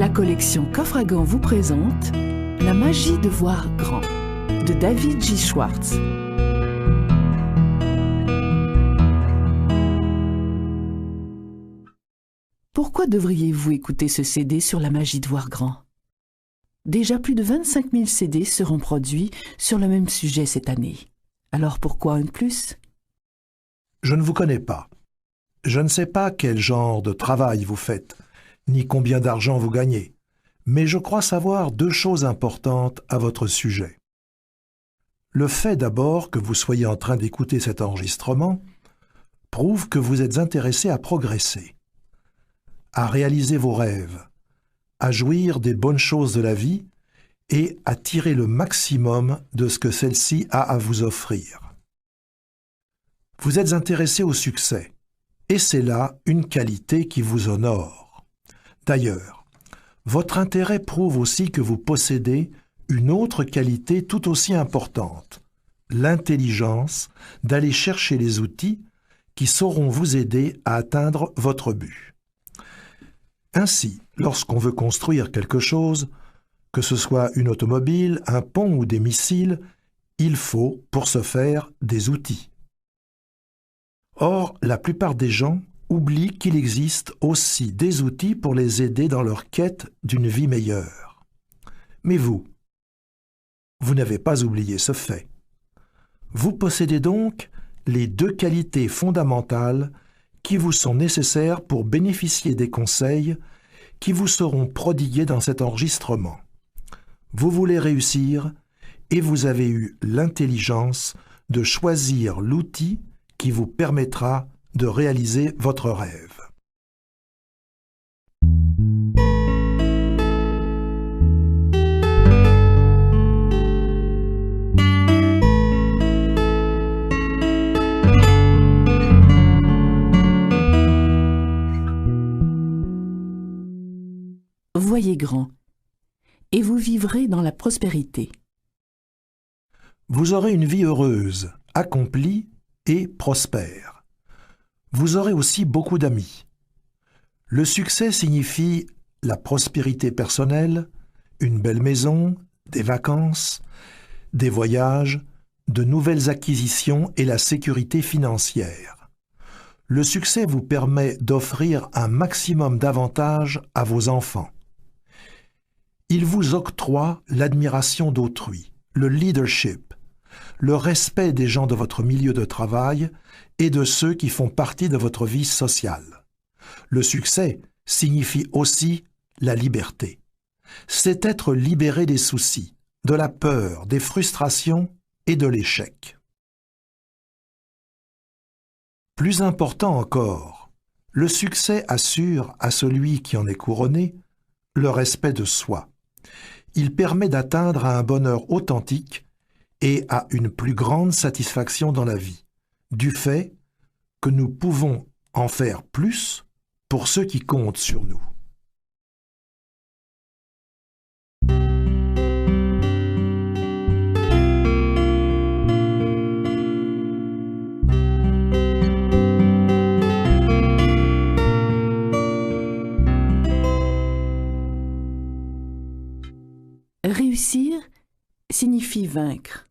La collection Coffre à Gants vous présente La magie de voir grand de David J. Schwartz. Pourquoi devriez-vous écouter ce CD sur la magie de voir grand? Déjà plus de 25 000 CD seront produits sur le même sujet cette année. Alors pourquoi un de plus? Je ne vous connais pas. Je ne sais pas quel genre de travail vous faites, ni combien d'argent vous gagnez, mais je crois savoir deux choses importantes à votre sujet. Le fait d'abord que vous soyez en train d'écouter cet enregistrement prouve que vous êtes intéressé à progresser, à réaliser vos rêves, à jouir des bonnes choses de la vie et à tirer le maximum de ce que celle-ci a à vous offrir. Vous êtes intéressé au succès, et c'est là une qualité qui vous honore. D'ailleurs, votre intérêt prouve aussi que vous possédez une autre qualité tout aussi importante, l'intelligence d'aller chercher les outils qui sauront vous aider à atteindre votre but. Ainsi, lorsqu'on veut construire quelque chose, que ce soit une automobile, un pont ou des missiles, il faut, pour ce faire, des outils. Or, la plupart des gens oublient qu'il existe aussi des outils pour les aider dans leur quête d'une vie meilleure. Mais vous n'avez pas oublié ce fait. Vous possédez donc les deux qualités fondamentales qui vous sont nécessaires pour bénéficier des conseils qui vous seront prodigués dans cet enregistrement. Vous voulez réussir et vous avez eu l'intelligence de choisir l'outil qui vous permettra de réaliser votre rêve. Voyez grand, et vous vivrez dans la prospérité. Vous aurez une vie heureuse, accomplie et prospère. Vous aurez aussi beaucoup d'amis. Le succès signifie la prospérité personnelle, une belle maison, des vacances, des voyages, de nouvelles acquisitions et la sécurité financière. Le succès vous permet d'offrir un maximum d'avantages à vos enfants. Il vous octroie l'admiration d'autrui, le leadership, le respect des gens de votre milieu de travail et de ceux qui font partie de votre vie sociale. Le succès signifie aussi la liberté. C'est être libéré des soucis, de la peur, des frustrations et de l'échec. Plus important encore, le succès assure à celui qui en est couronné le respect de soi. Il permet d'atteindre à un bonheur authentique et à une plus grande satisfaction dans la vie, du fait que nous pouvons en faire plus pour ceux qui comptent sur nous. Réussir signifie vaincre.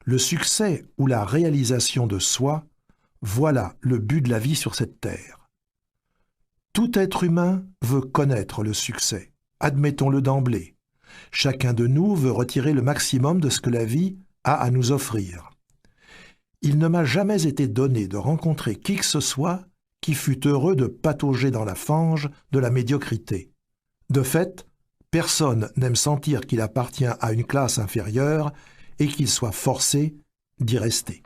Le succès ou la réalisation de soi, voilà le but de la vie sur cette terre. Tout être humain veut connaître le succès, admettons-le d'emblée. Chacun de nous veut retirer le maximum de ce que la vie a à nous offrir. Il ne m'a jamais été donné de rencontrer qui que ce soit qui fût heureux de patauger dans la fange de la médiocrité. De fait, personne n'aime sentir qu'il appartient à une classe inférieure et qu'il soit forcé d'y rester.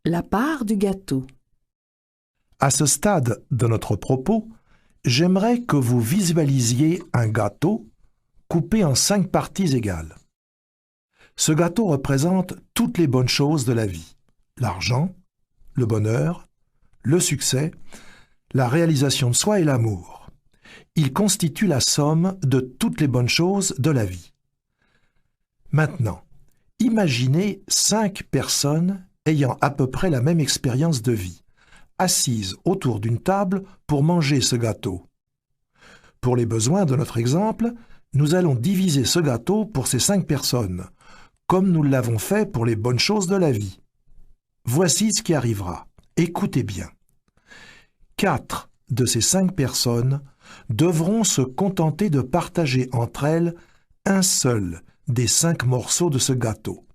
La part du gâteau. À ce stade de notre propos, j'aimerais que vous visualisiez un gâteau coupé en 5 parties égales. Ce gâteau représente toutes les bonnes choses de la vie: l'argent, le bonheur, le succès, la réalisation de soi et l'amour. Il constitue la somme de toutes les bonnes choses de la vie. Maintenant, imaginez 5 personnes ayant à peu près la même expérience de vie, assises autour d'une table pour manger ce gâteau. Pour les besoins de notre exemple, nous allons diviser ce gâteau pour ces 5 personnes, comme nous l'avons fait pour les bonnes choses de la vie. Voici ce qui arrivera. Écoutez bien. 4 de ces 5 personnes devront se contenter de partager entre elles un seul des 5 morceaux de ce gâteau.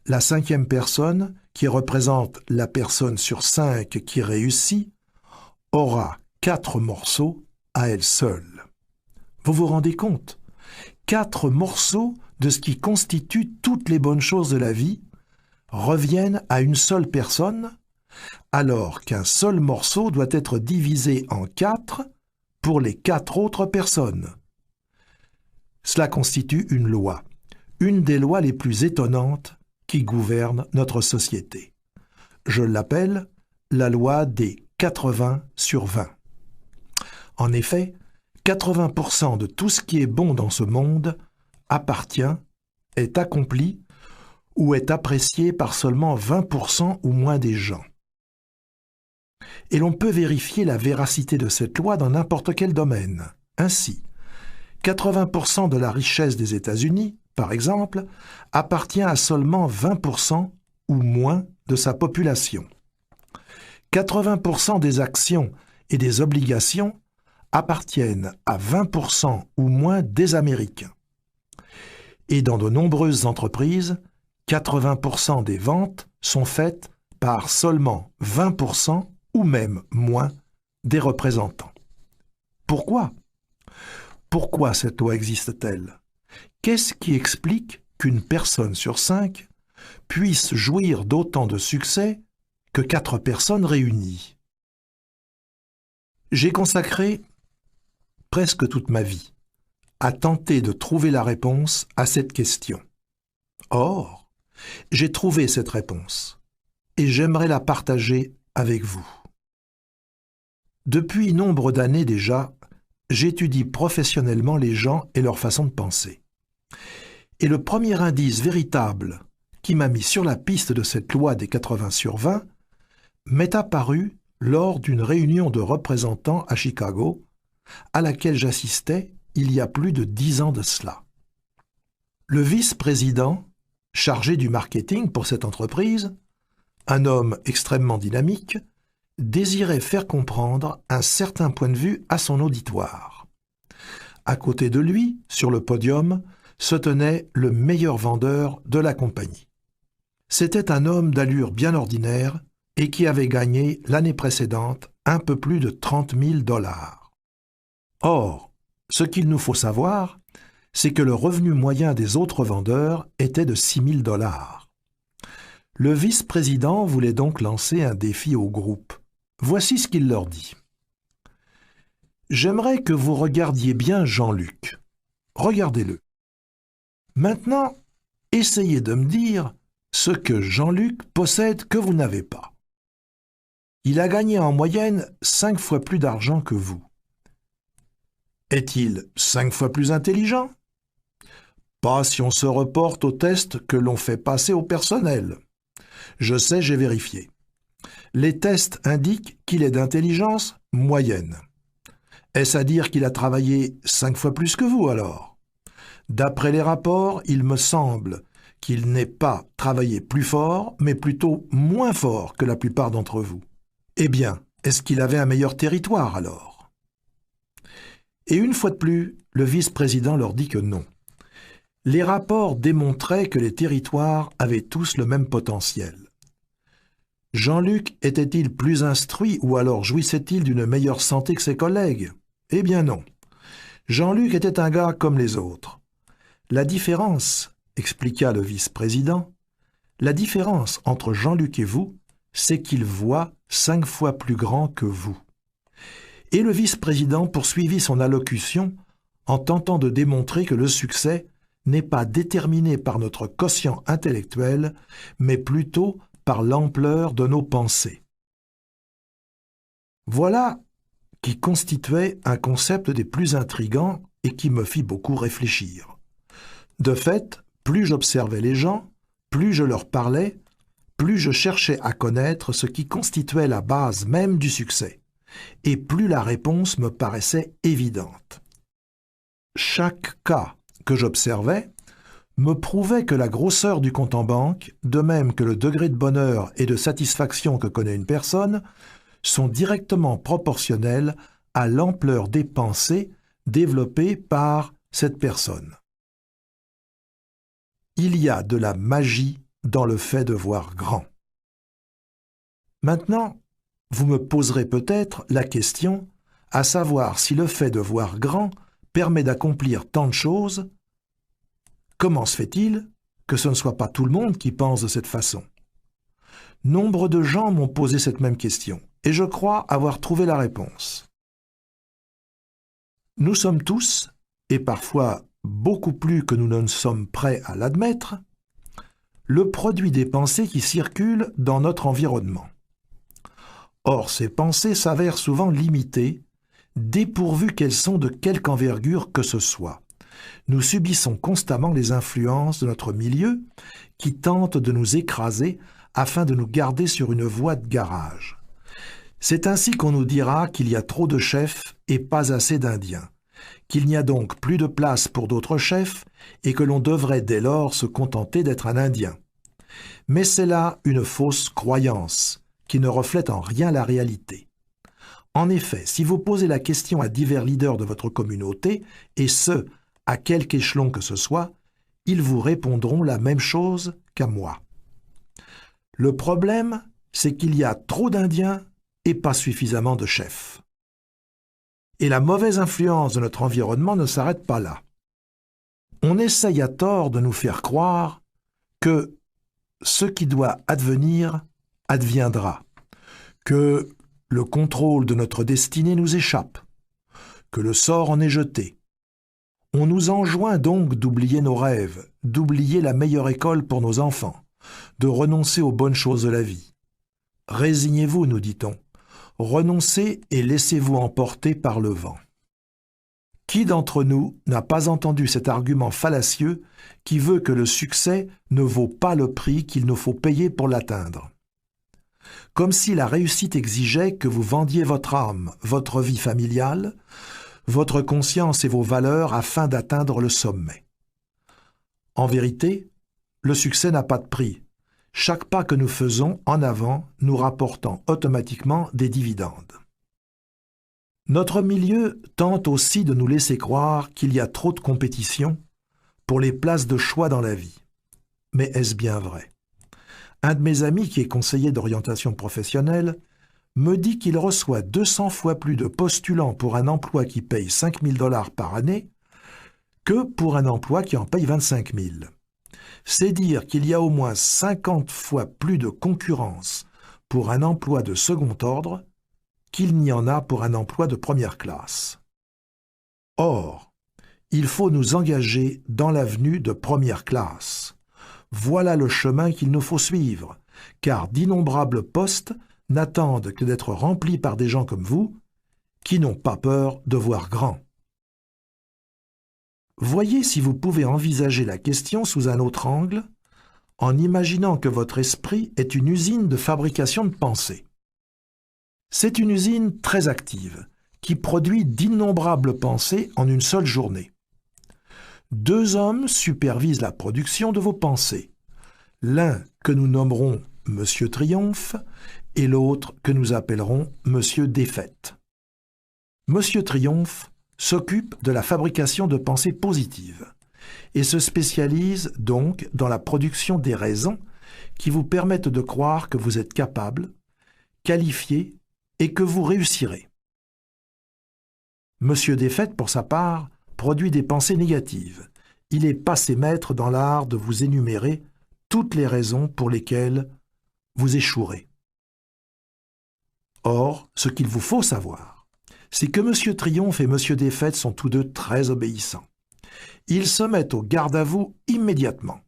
La 5e personne, qui représente la personne sur 5 qui réussit, aura 4 morceaux à elle seule. Vous vous rendez compte? 4 morceaux de ce qui constitue toutes les bonnes choses de la vie reviennent à une seule personne, alors qu'un seul morceau doit être divisé en 4 pour les 4 autres personnes. Cela constitue une loi, une des lois les plus étonnantes qui gouvernent notre société. Je l'appelle la loi des 80/20. En effet, 80% de tout ce qui est bon dans ce monde appartient, est accompli ou est apprécié par seulement 20% ou moins des gens. Et l'on peut vérifier la véracité de cette loi dans n'importe quel domaine. Ainsi, 80% de la richesse des États-Unis, par exemple, appartient à seulement 20% ou moins de sa population. 80% des actions et des obligations appartiennent à 20% ou moins des Américains. Et dans de nombreuses entreprises, 80% des ventes sont faites par seulement 20% ou même moins des représentants. Pourquoi? Pourquoi cette loi existe-t-elle? Qu'est-ce qui explique qu'une personne sur 5 puisse jouir d'autant de succès que 4 personnes réunies? J'ai consacré presque toute ma vie à tenter de trouver la réponse à cette question. Or, j'ai trouvé cette réponse et j'aimerais la partager avec vous. Depuis nombre d'années déjà, j'étudie professionnellement les gens et leur façon de penser. Et le premier indice véritable qui m'a mis sur la piste de cette loi des 80/20 m'est apparu lors d'une réunion de représentants à Chicago, à laquelle j'assistais il y a plus de 10 ans de cela. Le vice-président, chargé du marketing pour cette entreprise, un homme extrêmement dynamique, désirait faire comprendre un certain point de vue à son auditoire. À côté de lui, sur le podium, se tenait le meilleur vendeur de la compagnie. C'était un homme d'allure bien ordinaire et qui avait gagné l'année précédente un peu plus de 30 000 $. Or, ce qu'il nous faut savoir, c'est que le revenu moyen des autres vendeurs était de 6 000 $. Le vice-président voulait donc lancer un défi au groupe. Voici ce qu'il leur dit. « J'aimerais que vous regardiez bien Jean-Luc. Regardez-le. Maintenant, essayez de me dire ce que Jean-Luc possède que vous n'avez pas. Il a gagné en moyenne 5 fois plus d'argent que vous. Est-il 5 fois plus intelligent? Pas si on se reporte aux tests que l'on fait passer au personnel. Je sais, j'ai vérifié. Les tests indiquent qu'il est d'intelligence moyenne. Est-ce à dire qu'il a travaillé 5 fois plus que vous alors? D'après les rapports, il me semble qu'il n'ait pas travaillé plus fort, mais plutôt moins fort que la plupart d'entre vous. Eh bien, est-ce qu'il avait un meilleur territoire alors? Et une fois de plus, le vice-président leur dit que non. Les rapports démontraient que les territoires avaient tous le même potentiel. Jean-Luc était-il plus instruit ou alors jouissait-il d'une meilleure santé que ses collègues? Eh bien non. Jean-Luc était un gars comme les autres. La différence, expliqua le vice-président, la différence entre Jean-Luc et vous, c'est qu'il voit 5 fois plus grand que vous. Et le vice-président poursuivit son allocution en tentant de démontrer que le succès n'est pas déterminé par notre quotient intellectuel, mais plutôt par l'ampleur de nos pensées. Voilà qui constituait un concept des plus intrigants et qui me fit beaucoup réfléchir. De fait, plus j'observais les gens, plus je leur parlais, plus je cherchais à connaître ce qui constituait la base même du succès, et plus la réponse me paraissait évidente. Chaque cas que j'observais me prouvait que la grosseur du compte en banque, de même que le degré de bonheur et de satisfaction que connaît une personne, sont directement proportionnels à l'ampleur des pensées développées par cette personne. Il y a de la magie dans le fait de voir grand. Maintenant, vous me poserez peut-être la question, à savoir si le fait de voir grand permet d'accomplir tant de choses. Comment se fait-il que ce ne soit pas tout le monde qui pense de cette façon? Nombre de gens m'ont posé cette même question, et je crois avoir trouvé la réponse. Nous sommes tous, et parfois beaucoup plus que nous ne sommes prêts à l'admettre, le produit des pensées qui circulent dans notre environnement. Or, ces pensées s'avèrent souvent limitées, dépourvues qu'elles sont de quelque envergure que ce soit. Nous subissons constamment les influences de notre milieu qui tentent de nous écraser afin de nous garder sur une voie de garage. C'est ainsi qu'on nous dira qu'il y a trop de chefs et pas assez d'Indiens, qu'il n'y a donc plus de place pour d'autres chefs et que l'on devrait dès lors se contenter d'être un Indien. Mais c'est là une fausse croyance qui ne reflète en rien la réalité. En effet, si vous posez la question à divers leaders de votre communauté, et ce, à quelque échelon que ce soit, ils vous répondront la même chose qu'à moi. Le problème, c'est qu'il y a trop d'Indiens et pas suffisamment de chefs. Et la mauvaise influence de notre environnement ne s'arrête pas là. On essaye à tort de nous faire croire que ce qui doit advenir adviendra, que le contrôle de notre destinée nous échappe, que le sort en est jeté. On nous enjoint donc d'oublier nos rêves, d'oublier la meilleure école pour nos enfants, de renoncer aux bonnes choses de la vie. Résignez-vous, nous dit-on. Renoncez et laissez-vous emporter par le vent. Qui d'entre nous n'a pas entendu cet argument fallacieux qui veut que le succès ne vaut pas le prix qu'il nous faut payer pour l'atteindre? Comme si la réussite exigeait que vous vendiez votre âme, votre vie familiale, votre conscience et vos valeurs afin d'atteindre le sommet. En vérité, le succès n'a pas de prix. Chaque pas que nous faisons en avant nous rapportant automatiquement des dividendes. Notre milieu tente aussi de nous laisser croire qu'il y a trop de compétition pour les places de choix dans la vie. Mais est-ce bien vrai? Un de mes amis qui est conseiller d'orientation professionnelle me dit qu'il reçoit 200 fois plus de postulants pour un emploi qui paye 5 000 $ par année que pour un emploi qui en paye 25 000. C'est dire qu'il y a au moins 50 fois plus de concurrence pour un emploi de second ordre qu'il n'y en a pour un emploi de première classe. Or, il faut nous engager dans l'avenue de première classe. Voilà le chemin qu'il nous faut suivre, car d'innombrables postes n'attendent que d'être remplis par des gens comme vous, qui n'ont pas peur de voir grand. Voyez si vous pouvez envisager la question sous un autre angle, en imaginant que votre esprit est une usine de fabrication de pensée. C'est une usine très active, qui produit d'innombrables pensées en une seule journée. 2 hommes supervisent la production de vos pensées. L'un que nous nommerons Monsieur Triomphe et l'autre que nous appellerons Monsieur Défaite. Monsieur Triomphe s'occupe de la fabrication de pensées positives et se spécialise donc dans la production des raisons qui vous permettent de croire que vous êtes capable, qualifié et que vous réussirez. Monsieur Défaite, pour sa part, produit des pensées négatives. Il est passé maître dans l'art de vous énumérer toutes les raisons pour lesquelles vous échouerez. Or, ce qu'il vous faut savoir, c'est que M. Triomphe et M. Défaite sont tous deux très obéissants. Ils se mettent au garde à vous immédiatement,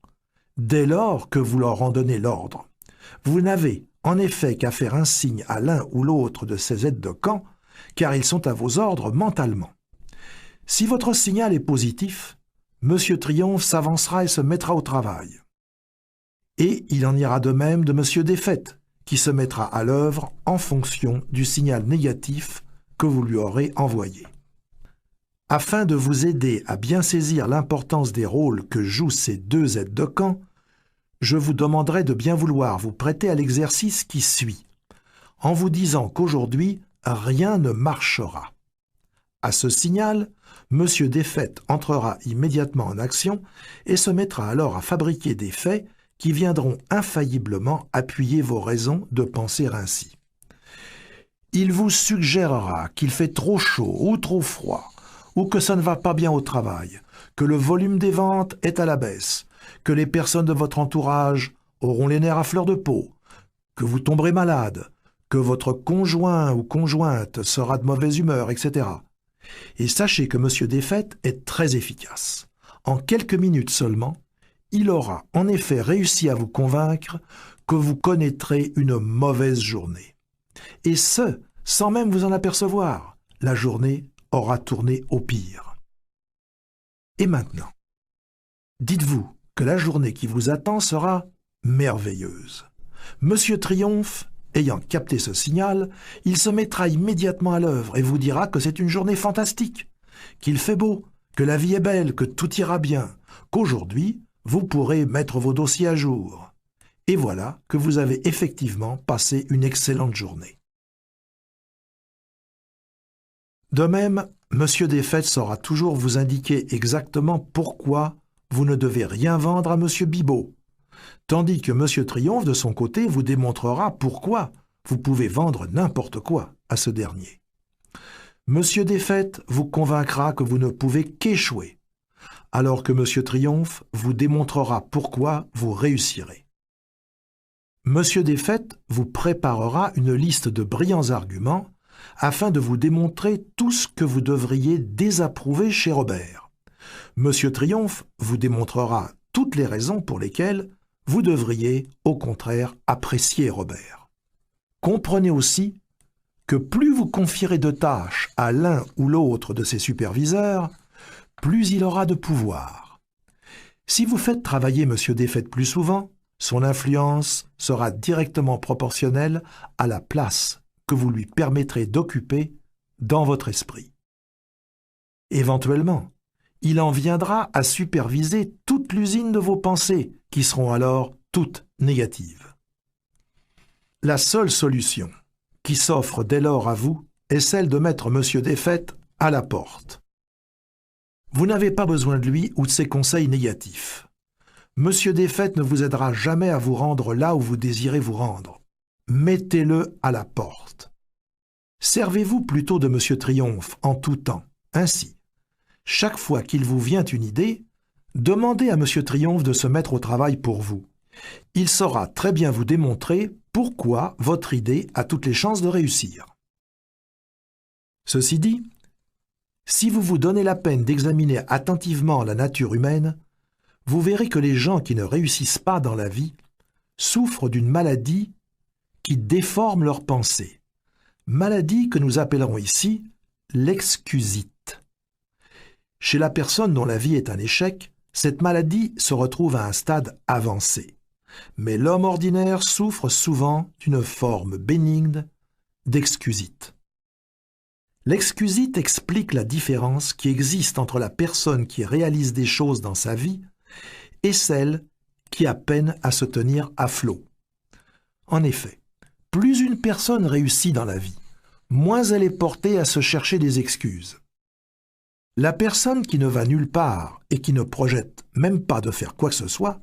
dès lors que vous leur en donnez l'ordre. Vous n'avez en effet qu'à faire un signe à l'un ou l'autre de ces aides de camp, car ils sont à vos ordres mentalement. Si votre signal est positif, Monsieur Triomphe s'avancera et se mettra au travail. Et il en ira de même de Monsieur Défaite, qui se mettra à l'œuvre en fonction du signal négatif que vous lui aurez envoyé. Afin de vous aider à bien saisir l'importance des rôles que jouent ces deux aides de camp, je vous demanderai de bien vouloir vous prêter à l'exercice qui suit, en vous disant qu'aujourd'hui, rien ne marchera. À ce signal, Monsieur Défaite entrera immédiatement en action et se mettra alors à fabriquer des faits qui viendront infailliblement appuyer vos raisons de penser ainsi. Il vous suggérera qu'il fait trop chaud ou trop froid, ou que ça ne va pas bien au travail, que le volume des ventes est à la baisse, que les personnes de votre entourage auront les nerfs à fleur de peau, que vous tomberez malade, que votre conjoint ou conjointe sera de mauvaise humeur, etc. Et sachez que Monsieur Défaite est très efficace. En quelques minutes seulement, il aura en effet réussi à vous convaincre que vous connaîtrez une mauvaise journée. Et ce, sans même vous en apercevoir, la journée aura tourné au pire. Et maintenant, dites-vous que la journée qui vous attend sera merveilleuse. Monsieur Triomphe, ayant capté ce signal, il se mettra immédiatement à l'œuvre et vous dira que c'est une journée fantastique, qu'il fait beau, que la vie est belle, que tout ira bien, qu'aujourd'hui, vous pourrez mettre vos dossiers à jour. Et voilà que vous avez effectivement passé une excellente journée. De même, Monsieur Défaite saura toujours vous indiquer exactement pourquoi vous ne devez rien vendre à Monsieur Bibeau, tandis que Monsieur Triomphe, de son côté, vous démontrera pourquoi vous pouvez vendre n'importe quoi à ce dernier. Monsieur Défaite vous convaincra que vous ne pouvez qu'échouer, alors que Monsieur Triomphe vous démontrera pourquoi vous réussirez. Monsieur Défaite vous préparera une liste de brillants arguments afin de vous démontrer tout ce que vous devriez désapprouver chez Robert. Monsieur Triomphe vous démontrera toutes les raisons pour lesquelles vous devriez, au contraire, apprécier Robert. Comprenez aussi que plus vous confierez de tâches à l'un ou l'autre de ses superviseurs, plus il aura de pouvoir. Si vous faites travailler Monsieur Défaite plus souvent, son influence sera directement proportionnelle à la place que vous lui permettrez d'occuper dans votre esprit. Éventuellement, il en viendra à superviser toute l'usine de vos pensées, qui seront alors toutes négatives. La seule solution qui s'offre dès lors à vous est celle de mettre Monsieur Défaite à la porte. Vous n'avez pas besoin de lui ou de ses conseils négatifs. Monsieur Défaite ne vous aidera jamais à vous rendre là où vous désirez vous rendre. Mettez-le à la porte. Servez-vous plutôt de Monsieur Triomphe en tout temps. Ainsi, chaque fois qu'il vous vient une idée, demandez à Monsieur Triomphe de se mettre au travail pour vous. Il saura très bien vous démontrer pourquoi votre idée a toutes les chances de réussir. Ceci dit, si vous vous donnez la peine d'examiner attentivement la nature humaine, vous verrez que les gens qui ne réussissent pas dans la vie souffrent d'une maladie qui déforme leurs pensées. Maladie que nous appellerons ici l'excusite. Chez la personne dont la vie est un échec, cette maladie se retrouve à un stade avancé. Mais l'homme ordinaire souffre souvent d'une forme bénigne d'excusite. L'excusite explique la différence qui existe entre la personne qui réalise des choses dans sa vie et celle qui a peine à se tenir à flot. En effet, plus une personne réussit dans la vie, moins elle est portée à se chercher des excuses. La personne qui ne va nulle part et qui ne projette même pas de faire quoi que ce soit,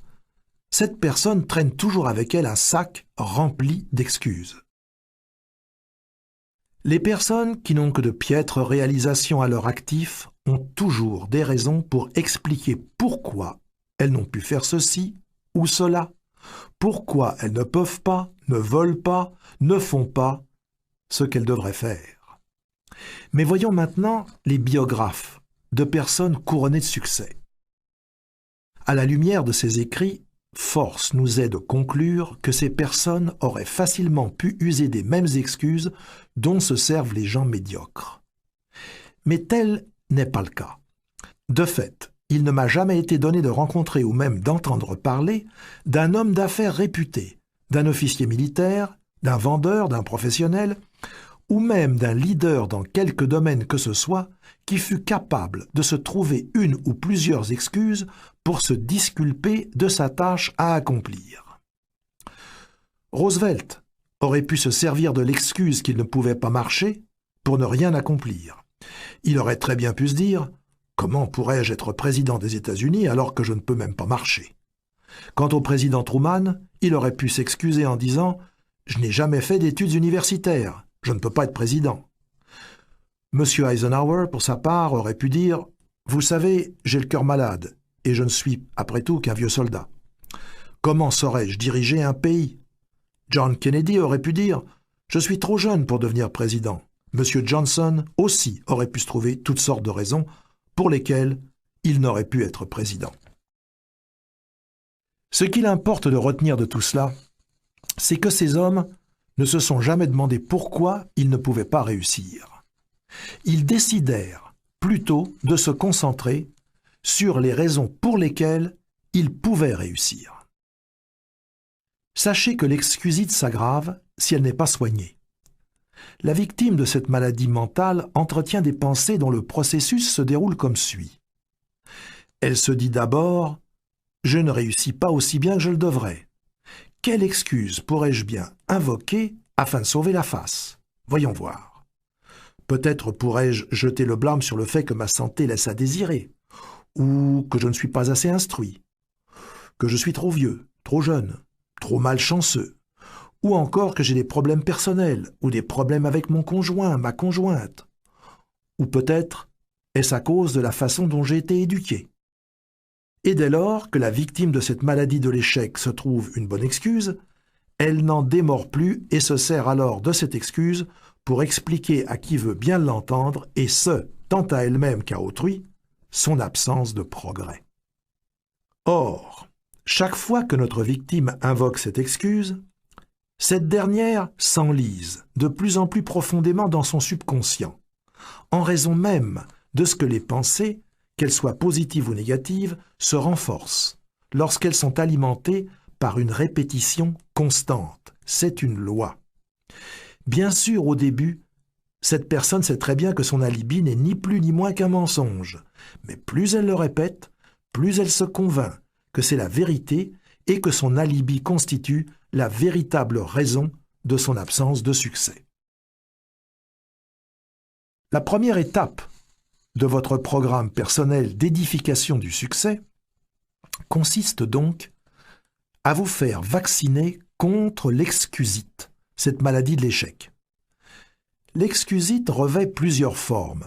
cette personne traîne toujours avec elle un sac rempli d'excuses. Les personnes qui n'ont que de piètres réalisations à leur actif ont toujours des raisons pour expliquer pourquoi elles n'ont pu faire ceci ou cela, pourquoi elles ne peuvent pas, ne veulent pas, ne font pas ce qu'elles devraient faire. Mais voyons maintenant les biographes de personnes couronnées de succès. À la lumière de ces écrits, force nous est de conclure que ces personnes auraient facilement pu user des mêmes excuses dont se servent les gens médiocres. Mais tel n'est pas le cas. De fait, il ne m'a jamais été donné de rencontrer ou même d'entendre parler d'un homme d'affaires réputé, d'un officier militaire, d'un vendeur, d'un professionnel, ou même d'un leader dans quelque domaine que ce soit, qui fut capable de se trouver une ou plusieurs excuses pour se disculper de sa tâche à accomplir. Roosevelt aurait pu se servir de l'excuse qu'il ne pouvait pas marcher pour ne rien accomplir. Il aurait très bien pu se dire « Comment pourrais-je être président des États-Unis alors que je ne peux même pas marcher ?» Quant au président Truman, il aurait pu s'excuser en disant « Je n'ai jamais fait d'études universitaires, je ne peux pas être président. » Monsieur Eisenhower, pour sa part, aurait pu dire « Vous savez, j'ai le cœur malade, et je ne suis, après tout, qu'un vieux soldat. Comment saurais-je diriger un pays ?» John Kennedy aurait pu dire « Je suis trop jeune pour devenir président. » Monsieur Johnson aussi aurait pu se trouver toutes sortes de raisons pour lesquelles il n'aurait pu être président. Ce qu'il importe de retenir de tout cela, c'est que ces hommes ne se sont jamais demandé pourquoi ils ne pouvaient pas réussir. Ils décidèrent plutôt de se concentrer sur les raisons pour lesquelles ils pouvaient réussir. Sachez que l'excusite s'aggrave si elle n'est pas soignée. La victime de cette maladie mentale entretient des pensées dont le processus se déroule comme suit. Elle se dit d'abord « Je ne réussis pas aussi bien que je le devrais. Quelle excuse pourrais-je bien invoquer afin de sauver la face? Voyons voir. Peut-être pourrais-je jeter le blâme sur le fait que ma santé laisse à désirer, ou que je ne suis pas assez instruit, que je suis trop vieux, trop jeune, trop malchanceux, ou encore que j'ai des problèmes personnels, ou des problèmes avec mon conjoint, ma conjointe. Ou peut-être est-ce à cause de la façon dont j'ai été éduqué. Et dès lors que la victime de cette maladie de l'échec se trouve une bonne excuse, elle n'en démord plus et se sert alors de cette excuse pour expliquer à qui veut bien l'entendre, et ce, tant à elle-même qu'à autrui, son absence de progrès. Or, chaque fois que notre victime invoque cette excuse, cette dernière s'enlise de plus en plus profondément dans son subconscient, en raison même de ce que les pensées, qu'elles soient positives ou négatives, se renforcent lorsqu'elles sont alimentées par une répétition constante. C'est une loi. Bien sûr, au début, cette personne sait très bien que son alibi n'est ni plus ni moins qu'un mensonge, mais plus elle le répète, plus elle se convainc que c'est la vérité et que son alibi constitue la véritable raison de son absence de succès. La première étape de votre programme personnel d'édification du succès consiste donc à vous faire vacciner contre l'excusite, cette maladie de l'échec. L'excusite revêt plusieurs formes,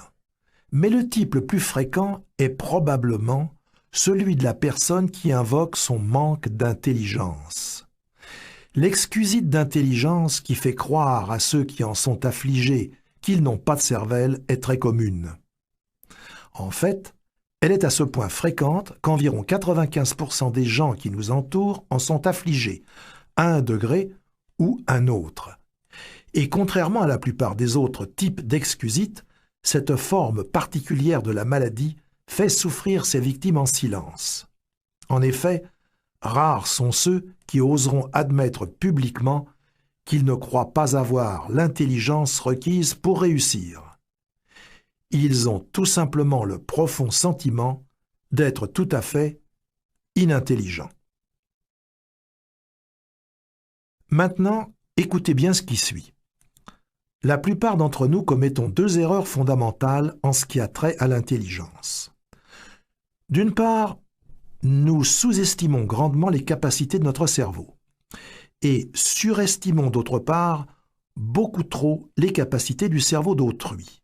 mais le type le plus fréquent est probablement celui de la personne qui invoque son manque d'intelligence. L'excusite d'intelligence qui fait croire à ceux qui en sont affligés qu'ils n'ont pas de cervelle est très commune. En fait, elle est à ce point fréquente qu'environ 95% des gens qui nous entourent en sont affligés, à un degré ou un autre. Et contrairement à la plupart des autres types d'excusites, cette forme particulière de la maladie fait souffrir ses victimes en silence. En effet, rares sont ceux qui oseront admettre publiquement qu'ils ne croient pas avoir l'intelligence requise pour réussir. Ils ont tout simplement le profond sentiment d'être tout à fait inintelligents. Maintenant, écoutez bien ce qui suit. La plupart d'entre nous commettons deux erreurs fondamentales en ce qui a trait à l'intelligence. D'une part, nous sous-estimons grandement les capacités de notre cerveau et surestimons d'autre part beaucoup trop les capacités du cerveau d'autrui.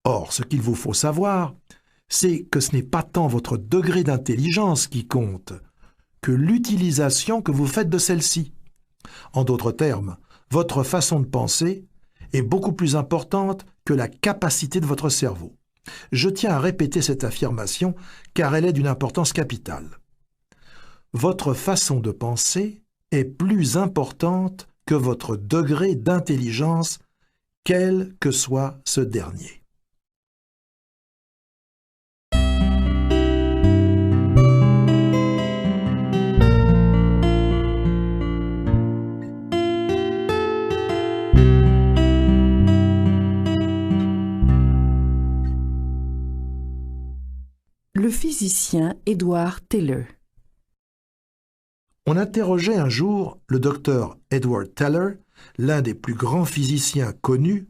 Or, ce qu'il vous faut savoir, c'est que ce n'est pas tant votre degré d'intelligence qui compte que l'utilisation que vous faites de celle-ci. En d'autres termes, votre façon de penser est beaucoup plus importante que la capacité de votre cerveau. Je tiens à répéter cette affirmation car elle est d'une importance capitale. votre façon de penser est plus importante que votre degré d'intelligence, quel que soit ce dernier. Le physicien Edward Teller. On interrogeait un jour le docteur Edward Teller, l'un des plus grands physiciens connus,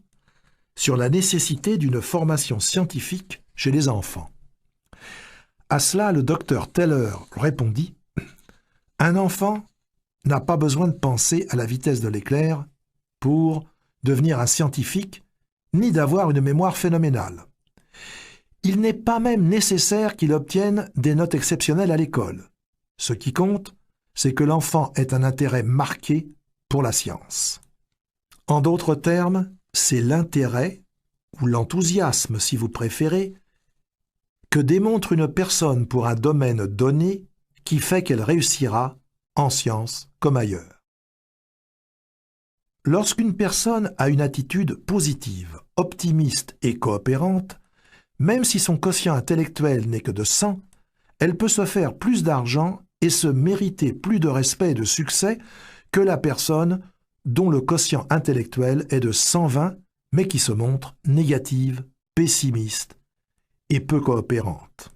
sur la nécessité d'une formation scientifique chez les enfants. À cela, le docteur Teller répondit « Un enfant n'a pas besoin de penser à la vitesse de l'éclair pour devenir un scientifique, ni d'avoir une mémoire phénoménale. Il n'est pas même nécessaire qu'il obtienne des notes exceptionnelles à l'école. Ce qui compte, c'est que l'enfant ait un intérêt marqué pour la science. En d'autres termes, c'est l'intérêt, ou l'enthousiasme si vous préférez, que démontre une personne pour un domaine donné qui fait qu'elle réussira en sciences comme ailleurs. Lorsqu'une personne a une attitude positive, optimiste et coopérante, même si son quotient intellectuel n'est que de 100, elle peut se faire plus d'argent et se mériter plus de respect et de succès que la personne dont le quotient intellectuel est de 120, mais qui se montre négative, pessimiste et peu coopérante.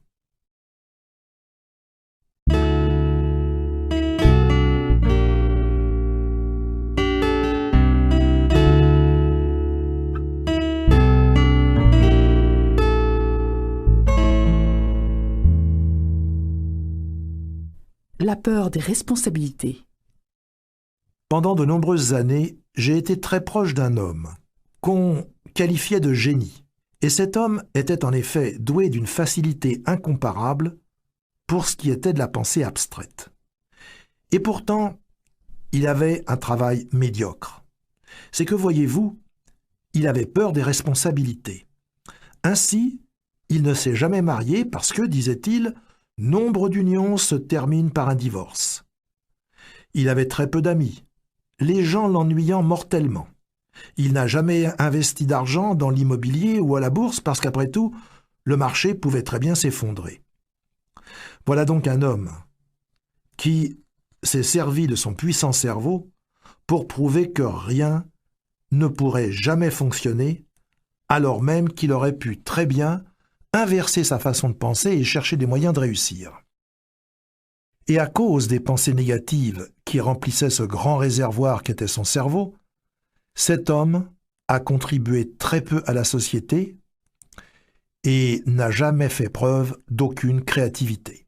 La peur des responsabilités. Pendant de nombreuses années, j'ai été très proche d'un homme qu'on qualifiait de génie. Et cet homme était en effet doué d'une facilité incomparable pour ce qui était de la pensée abstraite. Et pourtant, il avait un travail médiocre. C'est que, voyez-vous, il avait peur des responsabilités. Ainsi, il ne s'est jamais marié parce que, disait-il, nombre d'unions se terminent par un divorce. Il avait très peu d'amis, les gens l'ennuyant mortellement. Il n'a jamais investi d'argent dans l'immobilier ou à la bourse parce qu'après tout, le marché pouvait très bien s'effondrer. Voilà donc un homme qui s'est servi de son puissant cerveau pour prouver que rien ne pourrait jamais fonctionner, alors même qu'il aurait pu très bien inverser sa façon de penser et chercher des moyens de réussir. Et à cause des pensées négatives qui remplissaient ce grand réservoir qu'était son cerveau, cet homme a contribué très peu à la société et n'a jamais fait preuve d'aucune créativité.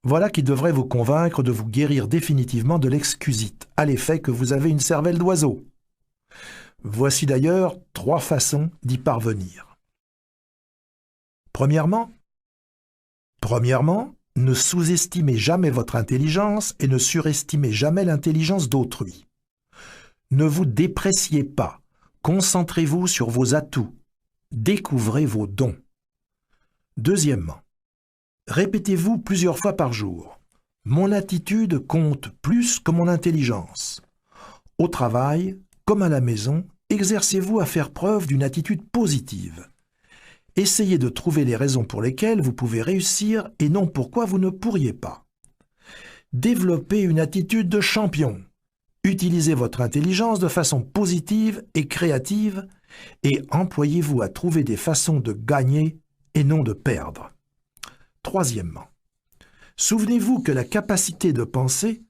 Voilà qui devrait vous convaincre de vous guérir définitivement de l'excusite, à l'effet que vous avez une cervelle d'oiseau. Voici d'ailleurs 3 façons d'y parvenir. Premièrement, ne sous-estimez jamais votre intelligence et ne surestimez jamais l'intelligence d'autrui. Ne vous dépréciez pas, concentrez-vous sur vos atouts, découvrez vos dons. Deuxièmement, répétez-vous plusieurs fois par jour. Mon attitude compte plus que mon intelligence. Au travail, comme à la maison, exercez-vous à faire preuve d'une attitude positive. Essayez de trouver les raisons pour lesquelles vous pouvez réussir et non pourquoi vous ne pourriez pas. Développez une attitude de champion. Utilisez votre intelligence de façon positive et créative et employez-vous à trouver des façons de gagner et non de perdre. Troisièmement, souvenez-vous que la capacité de penser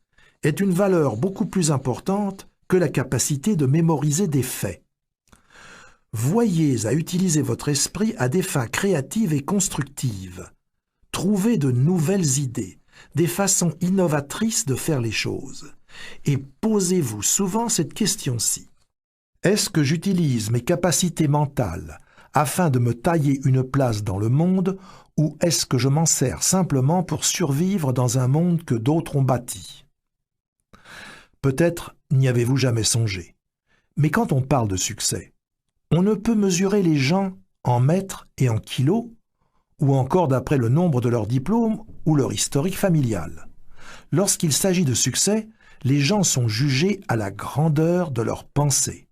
est une valeur beaucoup plus importante que la capacité de mémoriser des faits. Voyez à utiliser votre esprit à des fins créatives et constructives. Trouvez de nouvelles idées, des façons innovatrices de faire les choses. Et posez-vous souvent cette question-ci. Est-ce que j'utilise mes capacités mentales afin de me tailler une place dans le monde ou est-ce que je m'en sers simplement pour survivre dans un monde que d'autres ont bâti? Peut-être n'y avez-vous jamais songé. Mais quand on parle de succès, on ne peut mesurer les gens en mètres et en kilos ou encore d'après le nombre de leurs diplômes ou leur historique familial. Lorsqu'il s'agit de succès, les gens sont jugés à la grandeur de leurs pensées,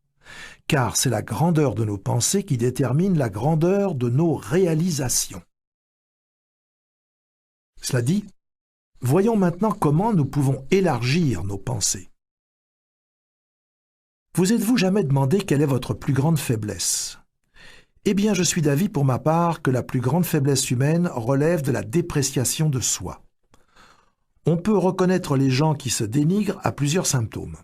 car c'est la grandeur de nos pensées qui détermine la grandeur de nos réalisations. Cela dit, voyons maintenant comment nous pouvons élargir nos pensées. Vous êtes-vous jamais demandé quelle est votre plus grande faiblesse ? Eh bien, je suis d'avis pour ma part que la plus grande faiblesse humaine relève de la dépréciation de soi. On peut reconnaître les gens qui se dénigrent à plusieurs symptômes.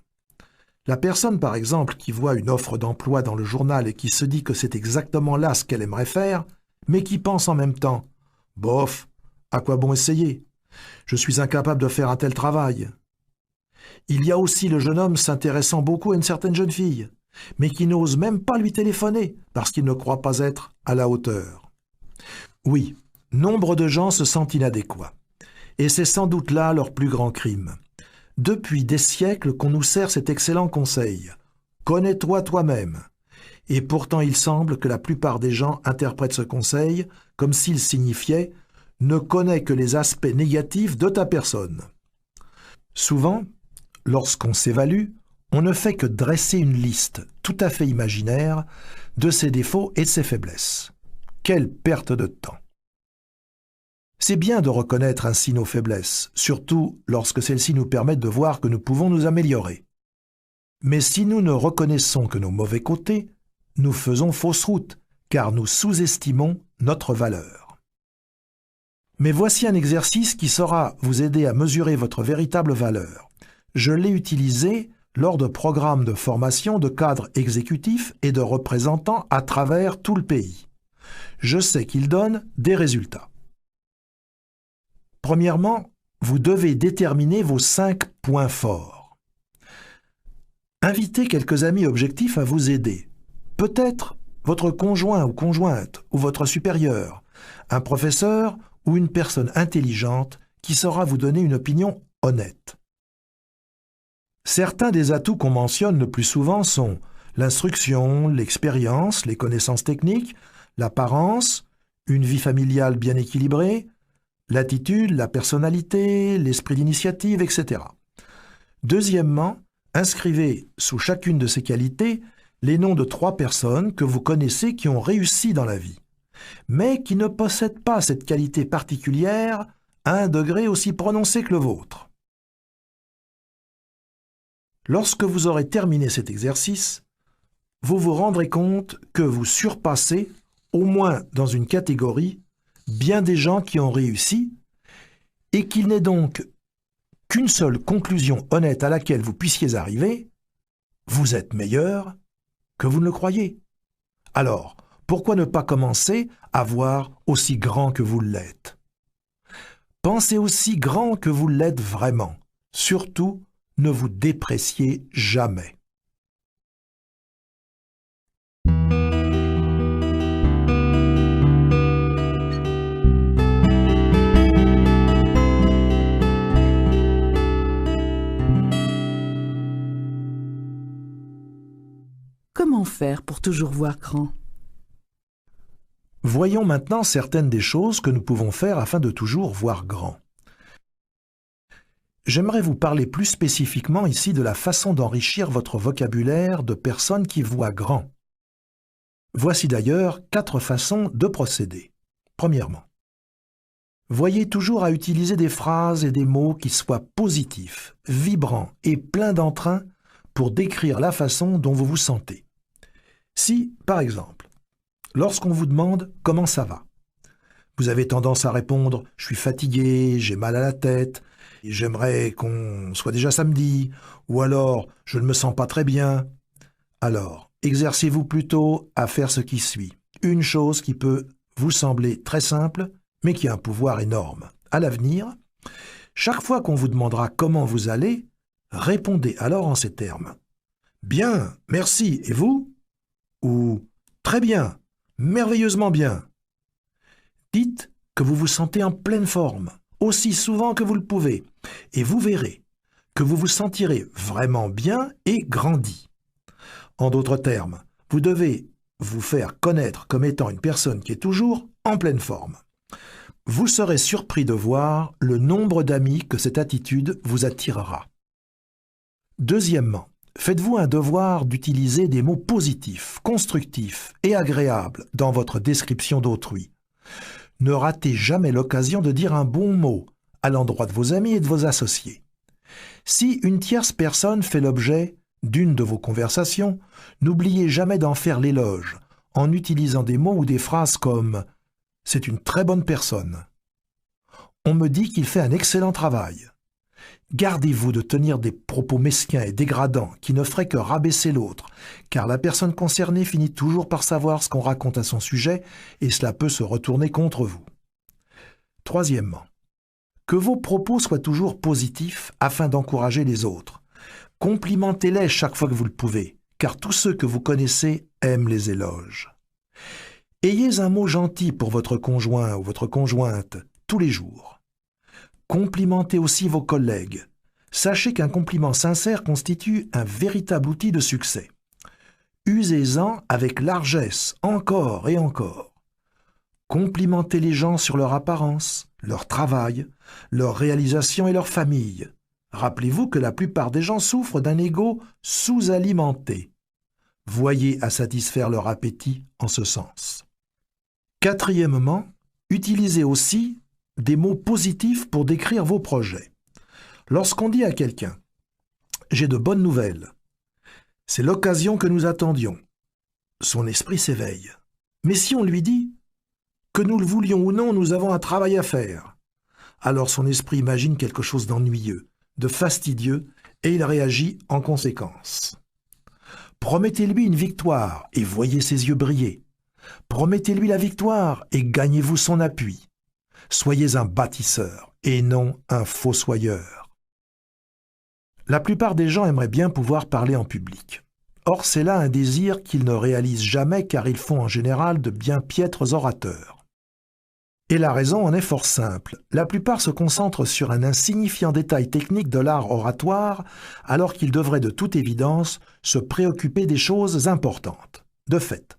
La personne, par exemple, qui voit une offre d'emploi dans le journal et qui se dit que c'est exactement là ce qu'elle aimerait faire, mais qui pense en même temps « Bof, à quoi bon essayer ? Je suis incapable de faire un tel travail. » Il y a aussi le jeune homme s'intéressant beaucoup à une certaine jeune fille, mais qui n'ose même pas lui téléphoner parce qu'il ne croit pas être à la hauteur. Oui, nombre de gens se sentent inadéquats. Et c'est sans doute là leur plus grand crime. Depuis des siècles qu'on nous sert cet excellent conseil « Connais-toi toi-même ». Et pourtant il semble que la plupart des gens interprètent ce conseil comme s'il signifiait « Ne connais que les aspects négatifs de ta personne ». Souvent, lorsqu'on s'évalue, on ne fait que dresser une liste tout à fait imaginaire de ses défauts et de ses faiblesses. Quelle perte de temps! C'est bien de reconnaître ainsi nos faiblesses, surtout lorsque celles-ci nous permettent de voir que nous pouvons nous améliorer. Mais si nous ne reconnaissons que nos mauvais côtés, nous faisons fausse route, car nous sous-estimons notre valeur. Mais voici un exercice qui saura vous aider à mesurer votre véritable valeur. Je l'ai utilisé lors de programmes de formation de cadres exécutifs et de représentants à travers tout le pays. Je sais qu'il donne des résultats. Premièrement, vous devez déterminer vos 5 points forts. Invitez quelques amis objectifs à vous aider. Peut-être votre conjoint ou conjointe ou votre supérieur, un professeur ou une personne intelligente qui saura vous donner une opinion honnête. Certains des atouts qu'on mentionne le plus souvent sont l'instruction, l'expérience, les connaissances techniques, l'apparence, une vie familiale bien équilibrée, l'attitude, la personnalité, l'esprit d'initiative, etc. Deuxièmement, inscrivez sous chacune de ces qualités les noms de 3 personnes que vous connaissez qui ont réussi dans la vie, mais qui ne possèdent pas cette qualité particulière à un degré aussi prononcé que le vôtre. Lorsque vous aurez terminé cet exercice, vous vous rendrez compte que vous surpassez, au moins dans une catégorie, bien des gens qui ont réussi, et qu'il n'est donc qu'une seule conclusion honnête à laquelle vous puissiez arriver, vous êtes meilleur que vous ne le croyez. Alors, pourquoi ne pas commencer à voir aussi grand que vous l'êtes? Pensez aussi grand que vous l'êtes vraiment. Surtout, ne vous dépréciez jamais. Comment faire pour toujours voir grand? Voyons maintenant certaines des choses que nous pouvons faire afin de toujours voir grand. J'aimerais vous parler plus spécifiquement ici de la façon d'enrichir votre vocabulaire de personnes qui voient grand. Voici d'ailleurs 4 façons de procéder. Premièrement, voyez toujours à utiliser des phrases et des mots qui soient positifs, vibrants et pleins d'entrain pour décrire la façon dont vous vous sentez. Si, par exemple, lorsqu'on vous demande « Comment ça va ?», vous avez tendance à répondre « Je suis fatigué, j'ai mal à la tête, j'aimerais qu'on soit déjà samedi » ou alors « Je ne me sens pas très bien ». Alors, exercez-vous plutôt à faire ce qui suit. Une chose qui peut vous sembler très simple, mais qui a un pouvoir énorme. À l'avenir, chaque fois qu'on vous demandera comment vous allez, répondez alors en ces termes. « Bien, merci, et vous ?» ou « Très bien, merveilleusement bien ». Dites que vous vous sentez en pleine forme, aussi souvent que vous le pouvez, et vous verrez que vous vous sentirez vraiment bien et grandi. En d'autres termes, vous devez vous faire connaître comme étant une personne qui est toujours en pleine forme. Vous serez surpris de voir le nombre d'amis que cette attitude vous attirera. Deuxièmement, faites-vous un devoir d'utiliser des mots positifs, constructifs et agréables dans votre description d'autrui. Ne ratez jamais l'occasion de dire un bon mot à l'endroit de vos amis et de vos associés. Si une tierce personne fait l'objet d'une de vos conversations, n'oubliez jamais d'en faire l'éloge en utilisant des mots ou des phrases comme « C'est une très bonne personne »,« On me dit qu'il fait un excellent travail ». Gardez-vous de tenir des propos mesquins et dégradants qui ne feraient que rabaisser l'autre, car la personne concernée finit toujours par savoir ce qu'on raconte à son sujet et cela peut se retourner contre vous. Troisièmement, que vos propos soient toujours positifs afin d'encourager les autres. Complimentez-les chaque fois que vous le pouvez, car tous ceux que vous connaissez aiment les éloges. Ayez un mot gentil pour votre conjoint ou votre conjointe tous les jours. Complimentez aussi vos collègues. Sachez qu'un compliment sincère constitue un véritable outil de succès. Usez-en avec largesse, encore et encore. Complimentez les gens sur leur apparence, leur travail, leur réalisation et leur famille. Rappelez-vous que la plupart des gens souffrent d'un ego sous-alimenté. Voyez à satisfaire leur appétit en ce sens. Quatrièmement, utilisez aussi des mots positifs pour décrire vos projets. Lorsqu'on dit à quelqu'un « J'ai de bonnes nouvelles », c'est l'occasion que nous attendions. Son esprit s'éveille. Mais si on lui dit « Que nous le voulions ou non, nous avons un travail à faire », alors son esprit imagine quelque chose d'ennuyeux, de fastidieux, et il réagit en conséquence. Promettez-lui une victoire et voyez ses yeux briller. Promettez-lui la victoire et gagnez-vous son appui. Soyez un bâtisseur et non un fossoyeur. La plupart des gens aimeraient bien pouvoir parler en public. Or, c'est là un désir qu'ils ne réalisent jamais car ils font en général de bien piètres orateurs. Et la raison en est fort simple. La plupart se concentrent sur un insignifiant détail technique de l'art oratoire alors qu'ils devraient de toute évidence se préoccuper des choses importantes. De fait,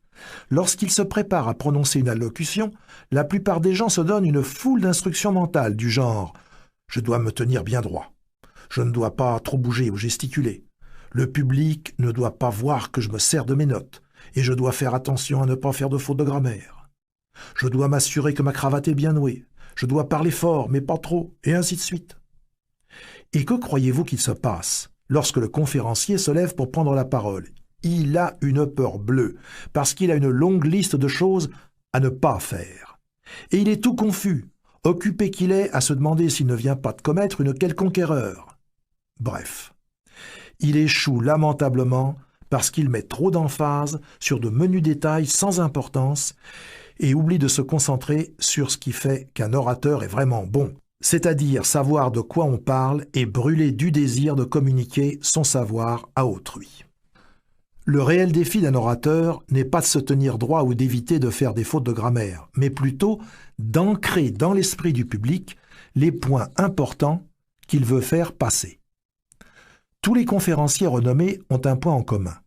lorsqu'ils se préparent à prononcer une allocution, la plupart des gens se donnent une foule d'instructions mentales du genre « Je dois me tenir bien droit. Je ne dois pas trop bouger ou gesticuler. Le public ne doit pas voir que je me sers de mes notes et je dois faire attention à ne pas faire de fautes de grammaire. Je dois m'assurer que ma cravate est bien nouée. Je dois parler fort, mais pas trop, et ainsi de suite. » Et que croyez-vous qu'il se passe lorsque le conférencier se lève pour prendre la parole ? Il a une peur bleue, parce qu'il a une longue liste de choses à ne pas faire. Et il est tout confus, occupé qu'il est à se demander s'il ne vient pas de commettre une quelconque erreur. Bref, il échoue lamentablement parce qu'il met trop d'emphase sur de menus détails sans importance et oublie de se concentrer sur ce qui fait qu'un orateur est vraiment bon, c'est-à-dire savoir de quoi on parle et brûler du désir de communiquer son savoir à autrui. Le réel défi d'un orateur n'est pas de se tenir droit ou d'éviter de faire des fautes de grammaire, mais plutôt d'ancrer dans l'esprit du public les points importants qu'il veut faire passer. Tous les conférenciers renommés ont un point en commun.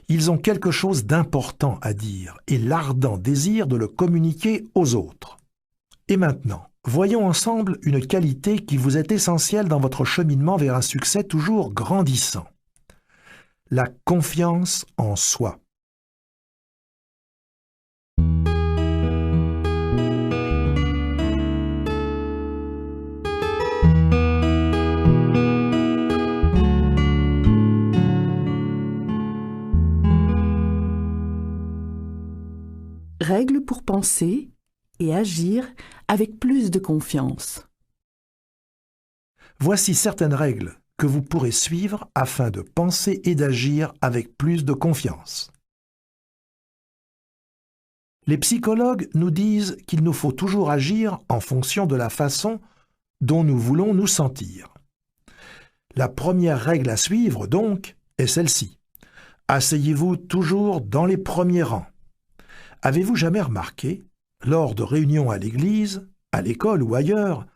Ils ont quelque chose d'important à dire et l'ardent désir de le communiquer aux autres. Et maintenant, voyons ensemble une qualité qui vous est essentielle dans votre cheminement vers un succès toujours grandissant. La confiance en soi. Règles pour penser et agir avec plus de confiance. Voici certaines règles que vous pourrez suivre afin de penser et d'agir avec plus de confiance. Les psychologues nous disent qu'il nous faut toujours agir en fonction de la façon dont nous voulons nous sentir. La première règle à suivre, donc, est celle-ci. Asseyez-vous toujours dans les premiers rangs. Avez-vous jamais remarqué, lors de réunions à l'église, à l'école ou ailleurs,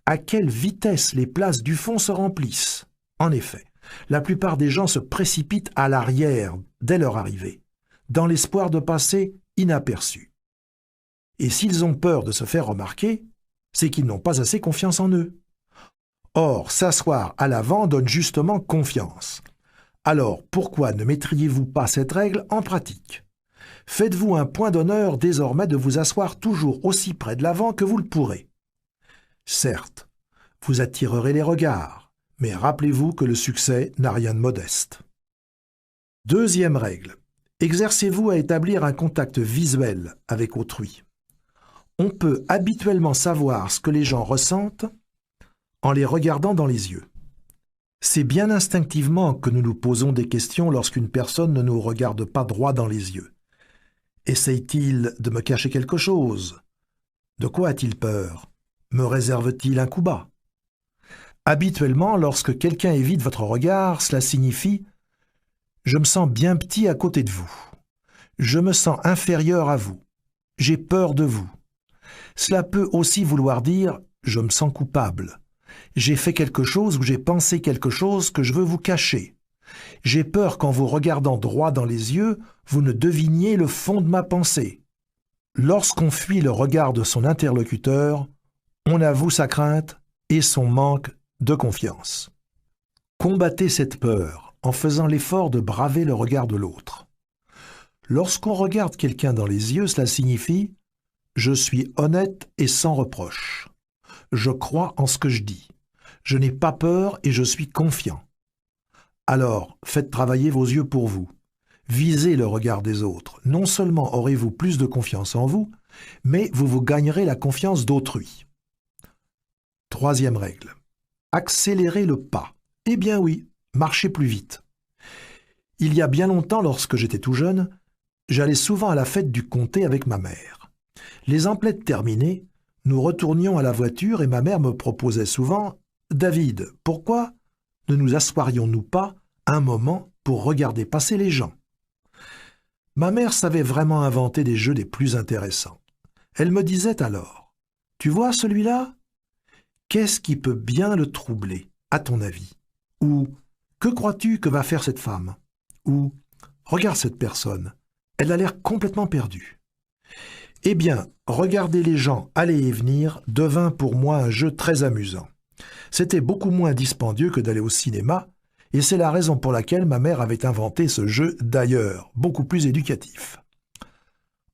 à quelle vitesse les places du fond se remplissent ? En effet, la plupart des gens se précipitent à l'arrière dès leur arrivée, dans l'espoir de passer inaperçus. Et s'ils ont peur de se faire remarquer, c'est qu'ils n'ont pas assez confiance en eux. Or, s'asseoir à l'avant donne justement confiance. Alors, pourquoi ne mettriez-vous pas cette règle en pratique? Faites-vous un point d'honneur désormais de vous asseoir toujours aussi près de l'avant que vous le pourrez. Certes, vous attirerez les regards, mais rappelez-vous que le succès n'a rien de modeste. Deuxième règle. Exercez-vous à établir un contact visuel avec autrui. On peut habituellement savoir ce que les gens ressentent en les regardant dans les yeux. C'est bien instinctivement que nous nous posons des questions lorsqu'une personne ne nous regarde pas droit dans les yeux. Essaye-t-il de me cacher quelque chose? De quoi a-t-il peur? Me réserve-t-il un coup bas? Habituellement, lorsque quelqu'un évite votre regard, cela signifie « Je me sens bien petit à côté de vous. Je me sens inférieur à vous. J'ai peur de vous. » Cela peut aussi vouloir dire « Je me sens coupable. J'ai fait quelque chose ou j'ai pensé quelque chose que je veux vous cacher. J'ai peur qu'en vous regardant droit dans les yeux, vous ne deviniez le fond de ma pensée. » Lorsqu'on fuit le regard de son interlocuteur, on avoue sa crainte et son manque de confiance. Combattez cette peur en faisant l'effort de braver le regard de l'autre. Lorsqu'on regarde quelqu'un dans les yeux, cela signifie « Je suis honnête et sans reproche. Je crois en ce que je dis. Je n'ai pas peur et je suis confiant. » Alors, faites travailler vos yeux pour vous. Visez le regard des autres. Non seulement aurez-vous plus de confiance en vous, mais vous gagnerez la confiance d'autrui. Troisième règle. Accélérez le pas. Eh bien oui, marchez plus vite. Il y a bien longtemps, lorsque j'étais tout jeune, j'allais souvent à la fête du comté avec ma mère. Les emplettes terminées, nous retournions à la voiture et ma mère me proposait souvent « David, pourquoi ne nous assoirions-nous pas un moment pour regarder passer les gens ?» Ma mère savait vraiment inventer des jeux des plus intéressants. Elle me disait alors « Tu vois celui-là ? Qu'est-ce qui peut bien le troubler, à ton avis ? Ou « Que crois-tu que va faire cette femme ? Ou « Regarde cette personne, elle a l'air complètement perdue. » Eh bien, regarder les gens aller et venir devint pour moi un jeu très amusant. C'était beaucoup moins dispendieux que d'aller au cinéma, et c'est la raison pour laquelle ma mère avait inventé ce jeu d'ailleurs, beaucoup plus éducatif.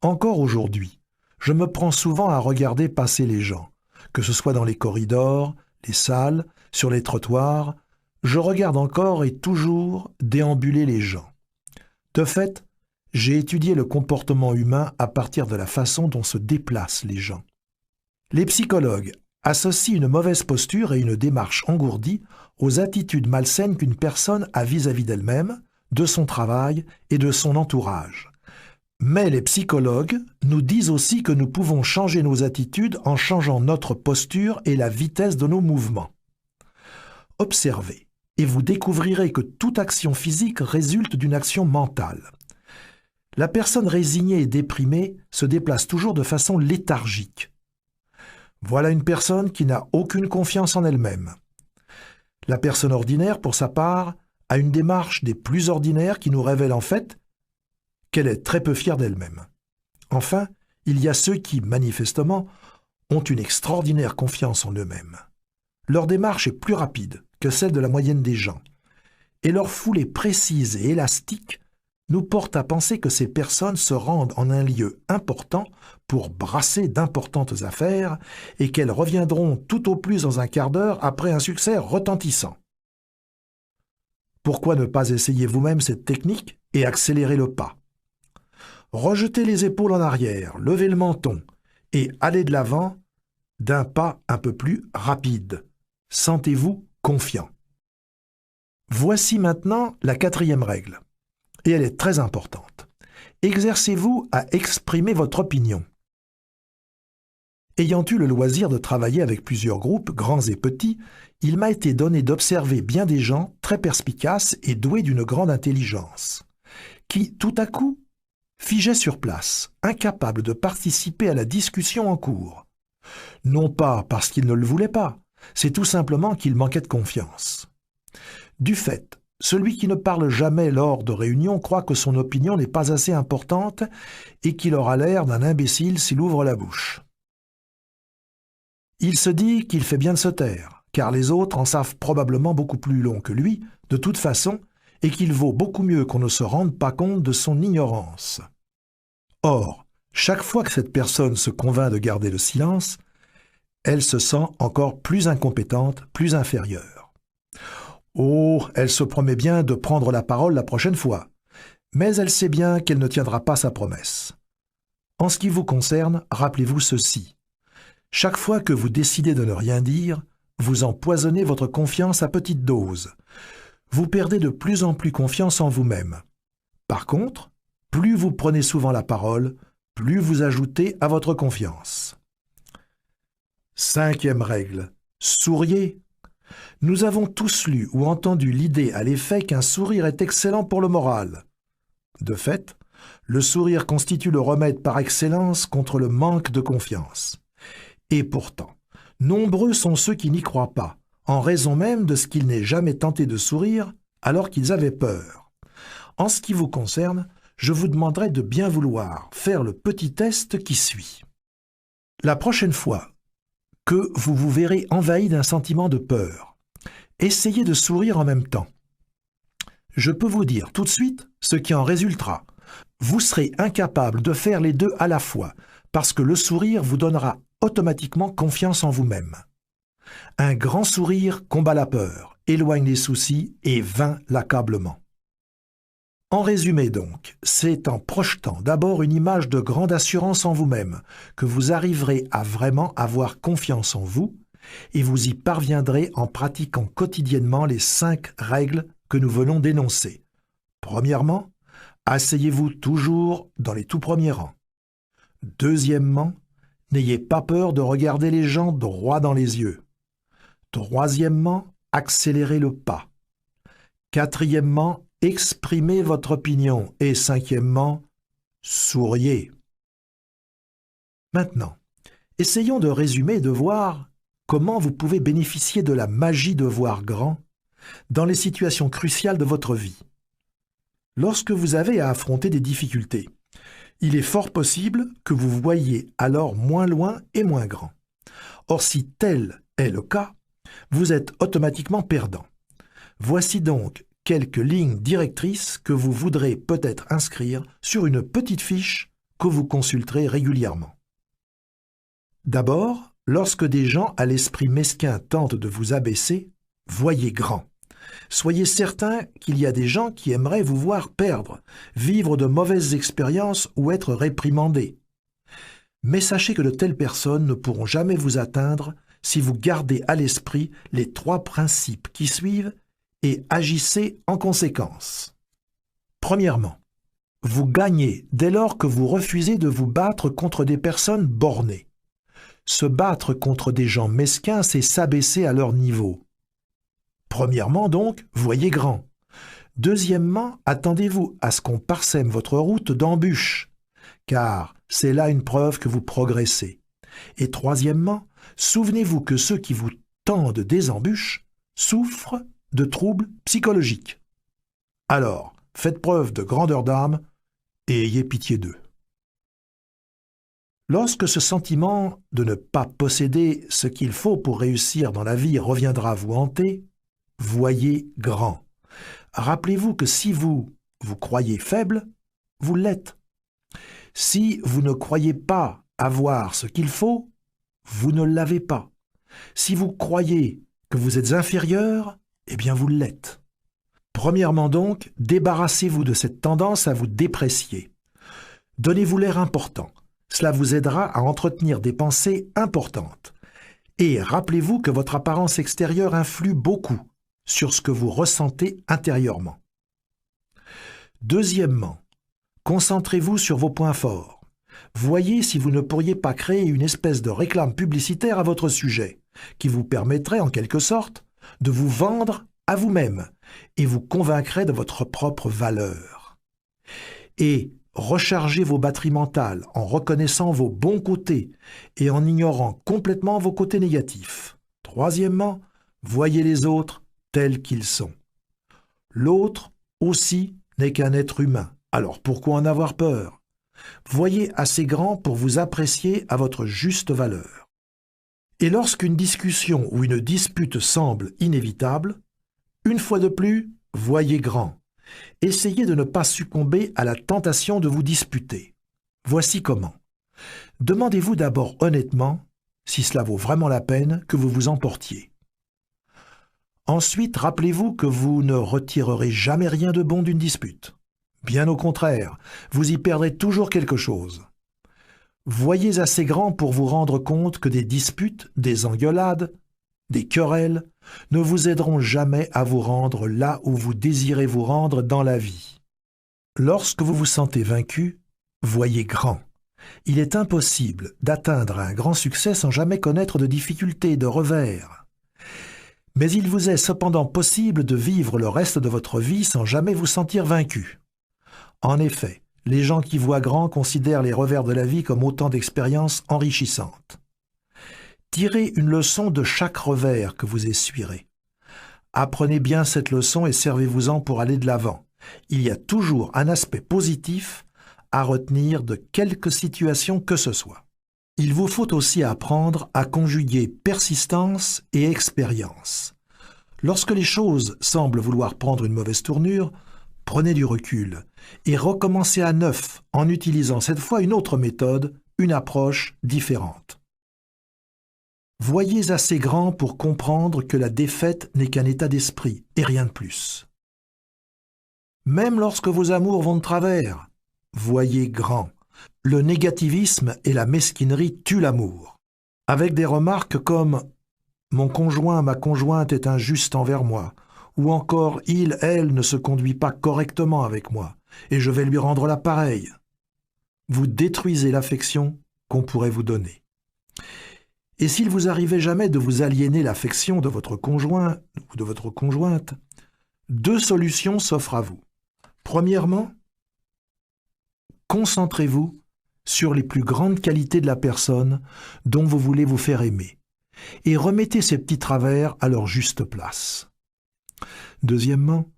Encore aujourd'hui, je me prends souvent à regarder passer les gens, que ce soit dans les corridors, les salles, sur les trottoirs, je regarde encore et toujours déambuler les gens. De fait, j'ai étudié le comportement humain à partir de la façon dont se déplacent les gens. Les psychologues associent une mauvaise posture et une démarche engourdie aux attitudes malsaines qu'une personne a vis-à-vis d'elle-même, de son travail et de son entourage. Mais les psychologues nous disent aussi que nous pouvons changer nos attitudes en changeant notre posture et la vitesse de nos mouvements. Observez, et vous découvrirez que toute action physique résulte d'une action mentale. La personne résignée et déprimée se déplace toujours de façon léthargique. Voilà une personne qui n'a aucune confiance en elle-même. La personne ordinaire, pour sa part, a une démarche des plus ordinaires qui nous révèle en fait qu'elle est très peu fière d'elle-même. Enfin, il y a ceux qui, manifestement, ont une extraordinaire confiance en eux-mêmes. Leur démarche est plus rapide que celle de la moyenne des gens, et leur foulée précise et élastique nous porte à penser que ces personnes se rendent en un lieu important pour brasser d'importantes affaires et qu'elles reviendront tout au plus dans un quart d'heure après un succès retentissant. Pourquoi ne pas essayer vous-même cette technique et accélérer le pas? Rejetez les épaules en arrière, levez le menton et allez de l'avant d'un pas un peu plus rapide. Sentez-vous confiant. Voici maintenant la quatrième règle. Et elle est très importante. Exercez-vous à exprimer votre opinion. Ayant eu le loisir de travailler avec plusieurs groupes, grands et petits, il m'a été donné d'observer bien des gens très perspicaces et doués d'une grande intelligence, qui, tout à coup, figeaient sur place, incapables de participer à la discussion en cours. Non pas parce qu'ils ne le voulaient pas, c'est tout simplement qu'ils manquaient de confiance. Du fait, celui qui ne parle jamais lors de réunions croit que son opinion n'est pas assez importante et qu'il aura l'air d'un imbécile s'il ouvre la bouche. Il se dit qu'il fait bien de se taire, car les autres en savent probablement beaucoup plus long que lui, de toute façon, et qu'il vaut beaucoup mieux qu'on ne se rende pas compte de son ignorance. Or, chaque fois que cette personne se convainc de garder le silence, elle se sent encore plus incompétente, plus inférieure. Oh, elle se promet bien de prendre la parole la prochaine fois, mais elle sait bien qu'elle ne tiendra pas sa promesse. En ce qui vous concerne, rappelez-vous ceci. Chaque fois que vous décidez de ne rien dire, vous empoisonnez votre confiance à petite dose. Vous perdez de plus en plus confiance en vous-même. Par contre, plus vous prenez souvent la parole, plus vous ajoutez à votre confiance. 5e règle. Souriez. Nous avons tous lu ou entendu l'idée à l'effet qu'un sourire est excellent pour le moral. De fait, le sourire constitue le remède par excellence contre le manque de confiance. Et pourtant, nombreux sont ceux qui n'y croient pas, en raison même de ce qu'ils n'aient jamais tenté de sourire alors qu'ils avaient peur. En ce qui vous concerne, je vous demanderai de bien vouloir faire le petit test qui suit. La prochaine fois que vous vous verrez envahi d'un sentiment de peur, essayez de sourire en même temps. Je peux vous dire tout de suite ce qui en résultera. Vous serez incapable de faire les deux à la fois, parce que le sourire vous donnera automatiquement confiance en vous-même. Un grand sourire combat la peur, éloigne les soucis et vainc l'accablement. En résumé donc, c'est en projetant d'abord une image de grande assurance en vous-même que vous arriverez à vraiment avoir confiance en vous et vous y parviendrez en pratiquant quotidiennement les 5 règles que nous venons d'énoncer. Premièrement, asseyez-vous toujours dans les tout premiers rangs. Deuxièmement, n'ayez pas peur de regarder les gens droit dans les yeux. Troisièmement, accélérez le pas. Quatrièmement, exprimez votre opinion. Et cinquièmement, souriez. Maintenant, essayons de résumer et de voir comment vous pouvez bénéficier de la magie de voir grand dans les situations cruciales de votre vie. Lorsque vous avez à affronter des difficultés, il est fort possible que vous voyiez alors moins loin et moins grand. Or, si tel est le cas, vous êtes automatiquement perdant. Voici donc quelques lignes directrices que vous voudrez peut-être inscrire sur une petite fiche que vous consulterez régulièrement. D'abord, lorsque des gens à l'esprit mesquin tentent de vous abaisser, voyez grand. Soyez certain qu'il y a des gens qui aimeraient vous voir perdre, vivre de mauvaises expériences ou être réprimandés. Mais sachez que de telles personnes ne pourront jamais vous atteindre si vous gardez à l'esprit les 3 principes qui suivent et agissez en conséquence. Premièrement, vous gagnez dès lors que vous refusez de vous battre contre des personnes bornées. Se battre contre des gens mesquins, c'est s'abaisser à leur niveau. Premièrement donc, voyez grand. Deuxièmement, attendez-vous à ce qu'on parsème votre route d'embûches, car c'est là une preuve que vous progressez. Et troisièmement, souvenez-vous que ceux qui vous tendent des embûches souffrent de troubles psychologiques. Alors, faites preuve de grandeur d'âme et ayez pitié d'eux. Lorsque ce sentiment de ne pas posséder ce qu'il faut pour réussir dans la vie reviendra vous hanter, voyez grand. Rappelez-vous que si vous croyez faible, vous l'êtes. Si vous ne croyez pas avoir ce qu'il faut, vous ne l'avez pas. Si vous croyez que vous êtes inférieur, eh bien vous l'êtes. Premièrement donc, débarrassez-vous de cette tendance à vous déprécier. Donnez-vous l'air important. Cela vous aidera à entretenir des pensées importantes. Et rappelez-vous que votre apparence extérieure influe beaucoup sur ce que vous ressentez intérieurement. Deuxièmement, concentrez-vous sur vos points forts. Voyez si vous ne pourriez pas créer une espèce de réclame publicitaire à votre sujet, qui vous permettrait en quelque sorte de vous vendre à vous-même et vous convaincrait de votre propre valeur. Et rechargez vos batteries mentales en reconnaissant vos bons côtés et en ignorant complètement vos côtés négatifs. Troisièmement, voyez les autres tels qu'ils sont. L'autre aussi n'est qu'un être humain, alors pourquoi en avoir peur? Voyez assez grand pour vous apprécier à votre juste valeur. Et lorsqu'une discussion ou une dispute semble inévitable, une fois de plus, voyez grand. Essayez de ne pas succomber à la tentation de vous disputer. Voici comment. Demandez-vous d'abord honnêtement si cela vaut vraiment la peine que vous vous emportiez. Ensuite, rappelez-vous que vous ne retirerez jamais rien de bon d'une dispute. Bien au contraire, vous y perdrez toujours quelque chose. Voyez assez grand pour vous rendre compte que des disputes, des engueulades, des querelles ne vous aideront jamais à vous rendre là où vous désirez vous rendre dans la vie. Lorsque vous vous sentez vaincu, voyez grand. Il est impossible d'atteindre un grand succès sans jamais connaître de difficultés, de revers. Mais il vous est cependant possible de vivre le reste de votre vie sans jamais vous sentir vaincu. En effet, les gens qui voient grand considèrent les revers de la vie comme autant d'expériences enrichissantes. Tirez une leçon de chaque revers que vous essuierez. Apprenez bien cette leçon et servez-vous-en pour aller de l'avant. Il y a toujours un aspect positif à retenir de quelque situation que ce soit. Il vous faut aussi apprendre à conjuguer persistance et expérience. Lorsque les choses semblent vouloir prendre une mauvaise tournure, prenez du recul et recommencez à neuf en utilisant cette fois une autre méthode, une approche différente. Voyez assez grand pour comprendre que la défaite n'est qu'un état d'esprit et rien de plus. Même lorsque vos amours vont de travers, voyez grand. Le négativisme et la mesquinerie tuent l'amour. Avec des remarques comme « Mon conjoint, ma conjointe est injuste envers moi » ou encore « Il, elle ne se conduit pas correctement avec moi et je vais lui rendre la pareille ». Vous détruisez l'affection qu'on pourrait vous donner. Et s'il vous arrivait jamais de vous aliéner l'affection de votre conjoint ou de votre conjointe, deux solutions s'offrent à vous. Premièrement, concentrez-vous sur les plus grandes qualités de la personne dont vous voulez vous faire aimer et remettez ces petits travers à leur juste place. Deuxièmement,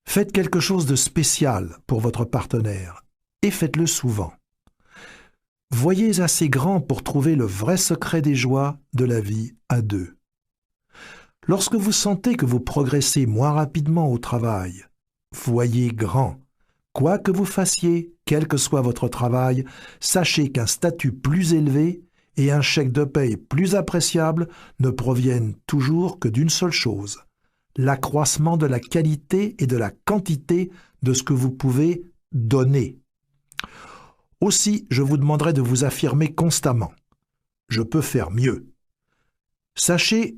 faites quelque chose de spécial pour votre partenaire et faites-le souvent. Voyez assez grand pour trouver le vrai secret des joies de la vie à deux. Lorsque vous sentez que vous progressez moins rapidement au travail, voyez grand. Quoi que vous fassiez, quel que soit votre travail, sachez qu'un statut plus élevé et un chèque de paye plus appréciable ne proviennent toujours que d'une seule chose, l'accroissement de la qualité et de la quantité de ce que vous pouvez donner. Aussi, je vous demanderai de vous affirmer constamment. Je peux faire mieux. Sachez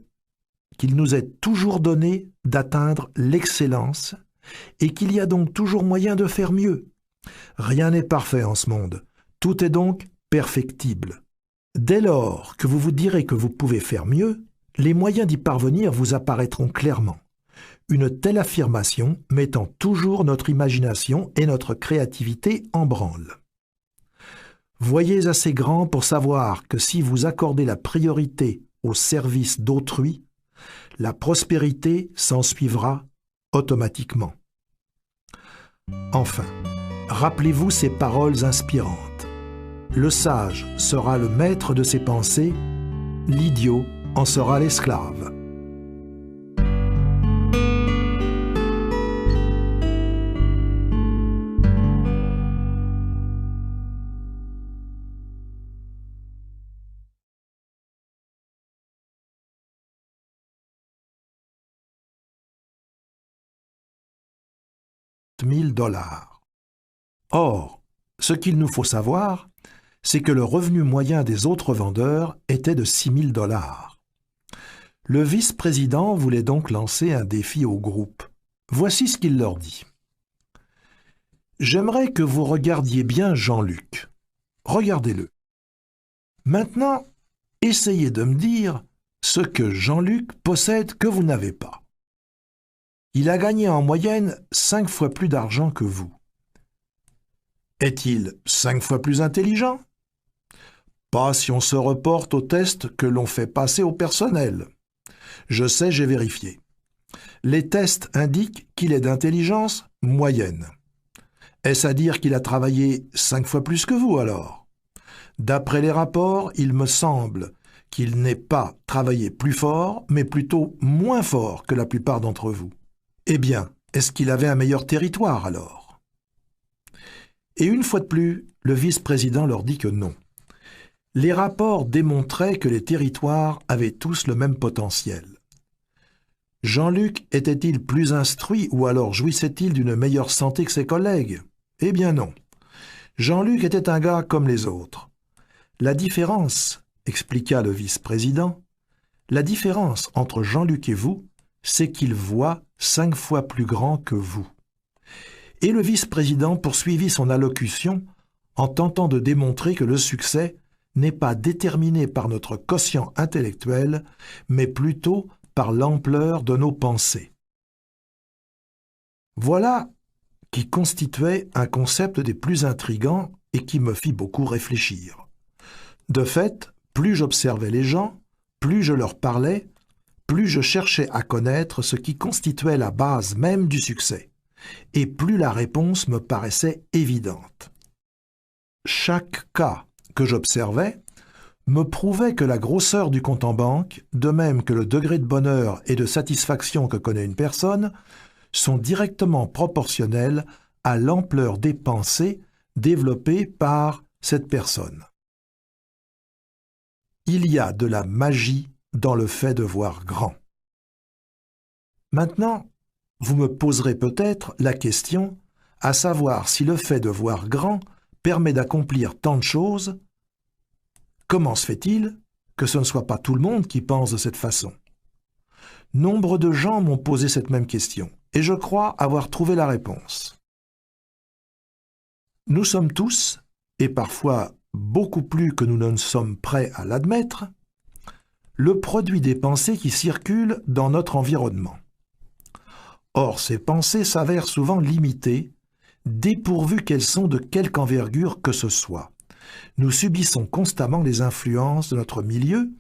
qu'il nous est toujours donné d'atteindre l'excellence et qu'il y a donc toujours moyen de faire mieux. Rien n'est parfait en ce monde. Tout est donc perfectible. Dès lors que vous vous direz que vous pouvez faire mieux, les moyens d'y parvenir vous apparaîtront clairement. Une telle affirmation mettant toujours notre imagination et notre créativité en branle. Voyez assez grand pour savoir que si vous accordez la priorité au service d'autrui, la prospérité s'ensuivra automatiquement. Enfin, rappelez-vous ces paroles inspirantes. Le sage sera le maître de ses pensées, l'idiot en sera l'esclave. $1000. Or, ce qu'il nous faut savoir, c'est que le revenu moyen des autres vendeurs était de $6000. Le vice-président voulait donc lancer un défi au groupe. Voici ce qu'il leur dit. « J'aimerais que vous regardiez bien Jean-Luc. Regardez-le. Maintenant, essayez de me dire ce que Jean-Luc possède que vous n'avez pas. Il a gagné en moyenne 5 fois plus d'argent que vous. Est-il 5 fois plus intelligent? Pas si on se reporte au test que l'on fait passer au personnel. Je sais, j'ai vérifié. Les tests indiquent qu'il est d'intelligence moyenne. Est-ce à dire qu'il a travaillé 5 fois plus que vous alors? D'après les rapports, il me semble qu'il n'ait pas travaillé plus fort, mais plutôt moins fort que la plupart d'entre vous. Eh bien, est-ce qu'il avait un meilleur territoire alors? Et une fois de plus, le vice-président leur dit que non. Les rapports démontraient que les territoires avaient tous le même potentiel. Jean-Luc était-il plus instruit ou alors jouissait-il d'une meilleure santé que ses collègues? Eh bien non. Jean-Luc était un gars comme les autres. La différence, expliqua le vice-président, la différence entre Jean-Luc et vous, c'est qu'il voit 5 fois plus grand que vous. Et le vice-président poursuivit son allocution en tentant de démontrer que le succès n'est pas déterminé par notre quotient intellectuel, mais plutôt par l'ampleur de nos pensées. Voilà qui constituait un concept des plus intrigants et qui me fit beaucoup réfléchir. De fait, plus j'observais les gens, plus je leur parlais, plus je cherchais à connaître ce qui constituait la base même du succès, et plus la réponse me paraissait évidente. Chaque cas que j'observais me prouvait que la grosseur du compte en banque, de même que le degré de bonheur et de satisfaction que connaît une personne, sont directement proportionnels à l'ampleur des pensées développées par cette personne. Il y a de la magie dans le fait de voir grand. Maintenant, vous me poserez peut-être la question, à savoir si le fait de voir grand permet d'accomplir tant de choses. Comment se fait-il que ce ne soit pas tout le monde qui pense de cette façon? Nombre de gens m'ont posé cette même question, et je crois avoir trouvé la réponse. Nous sommes tous, et parfois beaucoup plus que nous ne sommes prêts à l'admettre, le produit des pensées qui circulent dans notre environnement. Or, ces pensées s'avèrent souvent limitées, dépourvues qu'elles sont de quelque envergure que ce soit. Nous subissons constamment les influences de notre milieu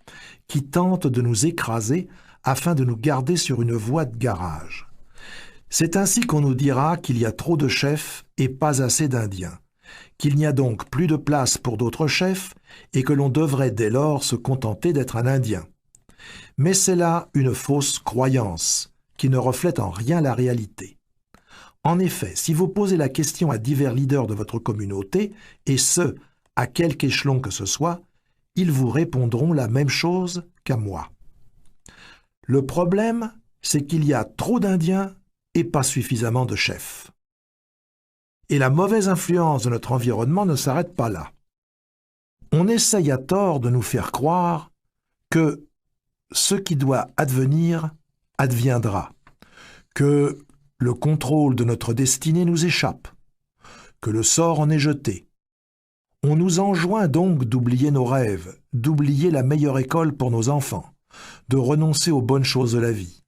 qui tentent de nous écraser afin de nous garder sur une voie de garage. C'est ainsi qu'on nous dira qu'il y a trop de chefs et pas assez d'Indiens, qu'il n'y a donc plus de place pour d'autres chefs et que l'on devrait dès lors se contenter d'être un Indien. Mais c'est là une fausse croyance qui ne reflète en rien la réalité. En effet, si vous posez la question à divers leaders de votre communauté, et ce, à quelque échelon que ce soit, ils vous répondront la même chose qu'à moi. Le problème, c'est qu'il y a trop d'Indiens et pas suffisamment de chefs. Et la mauvaise influence de notre environnement ne s'arrête pas là. On essaye à tort de nous faire croire que ce qui doit advenir adviendra, que le contrôle de notre destinée nous échappe, que le sort en est jeté. On nous enjoint donc d'oublier nos rêves, d'oublier la meilleure école pour nos enfants, de renoncer aux bonnes choses de la vie.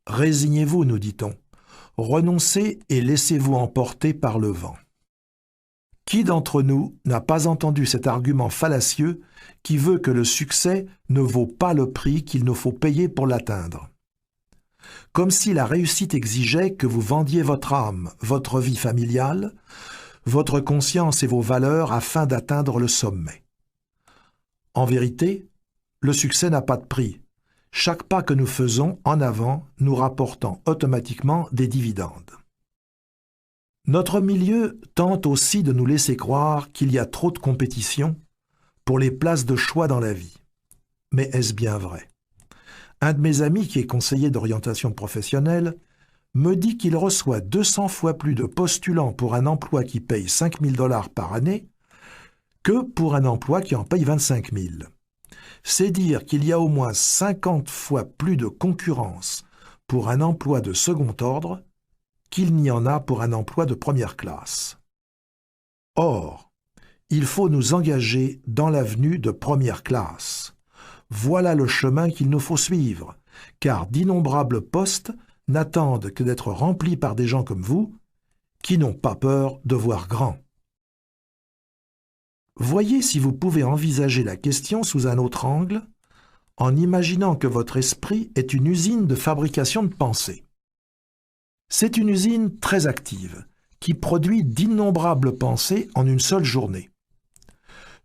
Résignez-vous, nous dit-on. Renoncez et laissez-vous emporter par le vent. Qui d'entre nous n'a pas entendu cet argument fallacieux qui veut que le succès ne vaut pas le prix qu'il nous faut payer pour l'atteindre? Comme si la réussite exigeait que vous vendiez votre âme, votre vie familiale, votre conscience et vos valeurs afin d'atteindre le sommet. En vérité, le succès n'a pas de prix. Chaque pas que nous faisons en avant nous rapportant automatiquement des dividendes. Notre milieu tente aussi de nous laisser croire qu'il y a trop de compétition pour les places de choix dans la vie. Mais est-ce bien vrai? Un de mes amis qui est conseiller d'orientation professionnelle me dit qu'il reçoit 200 fois plus de postulants pour un emploi qui paye 5 000 $ par année que pour un emploi qui en paye 25 000. C'est dire qu'il y a au moins 50 fois plus de concurrence pour un emploi de second ordre qu'il n'y en a pour un emploi de première classe. Or, il faut nous engager dans l'avenue de première classe. Voilà le chemin qu'il nous faut suivre, car d'innombrables postes n'attendent que d'être remplis par des gens comme vous, qui n'ont pas peur de voir grand. Voyez si vous pouvez envisager la question sous un autre angle, en imaginant que votre esprit est une usine de fabrication de pensées. C'est une usine très active, qui produit d'innombrables pensées en une seule journée.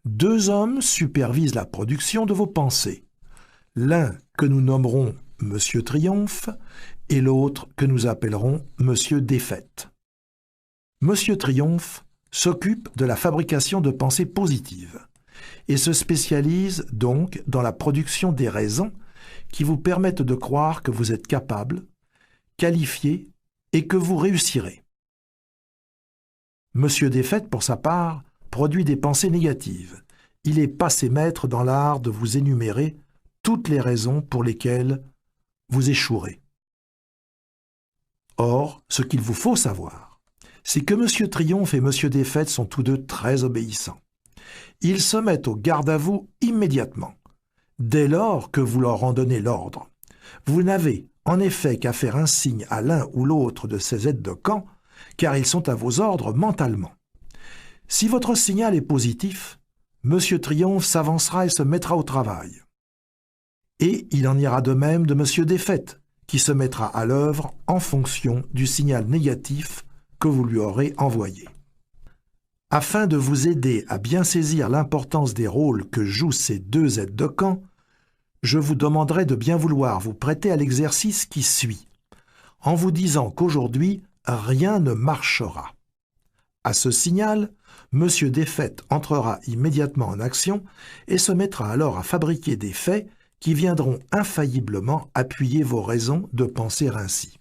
2 hommes supervisent la production de vos pensées. l'un que nous nommerons Monsieur Triomphe et l'autre que nous appellerons Monsieur Défaite. Monsieur Triomphe s'occupe de la fabrication de pensées positives et se spécialise donc dans la production des raisons qui vous permettent de croire que vous êtes capable, qualifié et que vous réussirez. Monsieur Défaite, pour sa part, produit des pensées négatives. Il est passé maître dans l'art de vous énumérer toutes les raisons pour lesquelles vous échouerez. Or, ce qu'il vous faut savoir, c'est que Monsieur Triomphe et Monsieur Défaite sont tous deux très obéissants. Ils se mettent au garde à vous immédiatement, dès lors que vous leur en donnez l'ordre. Vous n'avez en effet qu'à faire un signe à l'un ou l'autre de ces aides de camp, car ils sont à vos ordres mentalement. Si votre signal est positif, Monsieur Triomphe s'avancera et se mettra au travail. Et il en ira de même de Monsieur Défaite, qui se mettra à l'œuvre en fonction du signal négatif que vous lui aurez envoyé. Afin de vous aider à bien saisir l'importance des rôles que jouent ces deux aides de camp, je vous demanderai de bien vouloir vous prêter à l'exercice qui suit, en vous disant qu'aujourd'hui, rien ne marchera. À ce signal, Monsieur Défaite entrera immédiatement en action et se mettra alors à fabriquer des faits qui viendront infailliblement appuyer vos raisons de penser ainsi.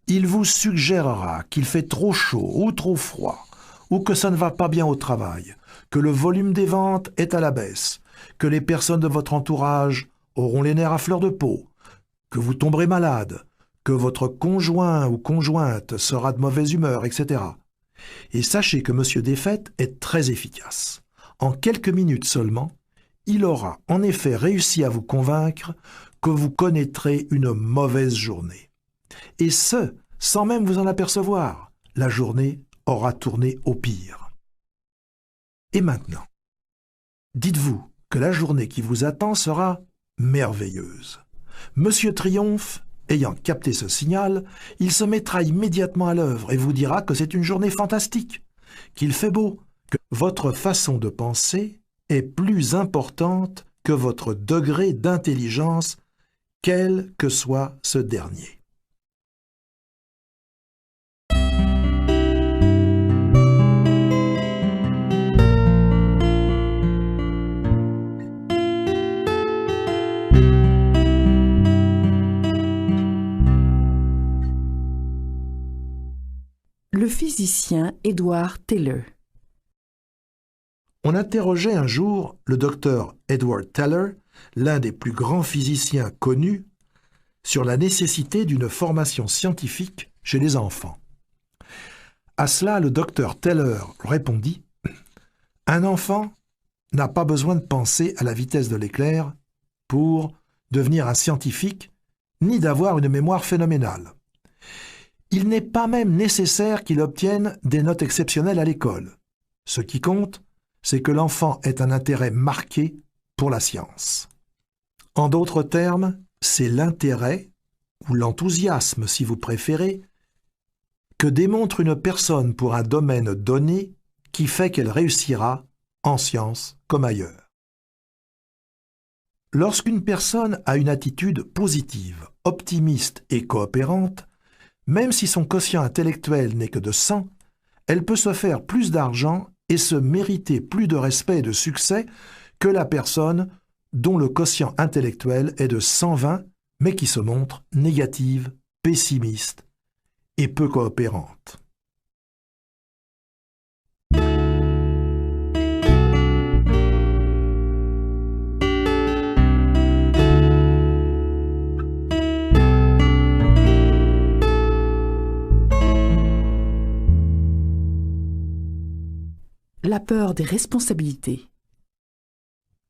Il vous suggérera qu'il fait trop chaud ou trop froid, ou que ça ne va pas bien au travail, que le volume des ventes est à la baisse, que les personnes de votre entourage auront les nerfs à fleur de peau, que vous tomberez malade, que votre conjoint ou conjointe sera de mauvaise humeur, etc. Et sachez que Monsieur Défaite est très efficace. En quelques minutes seulement, il aura en effet réussi à vous convaincre que vous connaîtrez une mauvaise journée. Et ce, sans même vous en apercevoir, la journée aura tourné au pire. Et maintenant, dites-vous que la journée qui vous attend sera merveilleuse. Monsieur Triomphe, ayant capté ce signal, il se mettra immédiatement à l'œuvre et vous dira que c'est une journée fantastique, qu'il fait beau, que votre façon de penser est plus importante que votre degré d'intelligence, quel que soit ce dernier. Le physicien Edward Teller. On interrogeait un jour le docteur Edward Teller, l'un des plus grands physiciens connus, sur la nécessité d'une formation scientifique chez les enfants. À cela, le docteur Teller répondit « Un enfant n'a pas besoin de penser à la vitesse de l'éclair pour devenir un scientifique, ni d'avoir une mémoire phénoménale. Il n'est pas même nécessaire qu'il obtienne des notes exceptionnelles à l'école. Ce qui compte, c'est que l'enfant ait un intérêt marqué pour la science. En d'autres termes, c'est l'intérêt, ou l'enthousiasme si vous préférez, que démontre une personne pour un domaine donné qui fait qu'elle réussira en science comme ailleurs. Lorsqu'une personne a une attitude positive, optimiste et coopérante, même si son quotient intellectuel n'est que de 100, elle peut se faire plus d'argent et se mériter plus de respect et de succès que la personne dont le quotient intellectuel est de 120, mais qui se montre négative, pessimiste et peu coopérante. La peur des responsabilités.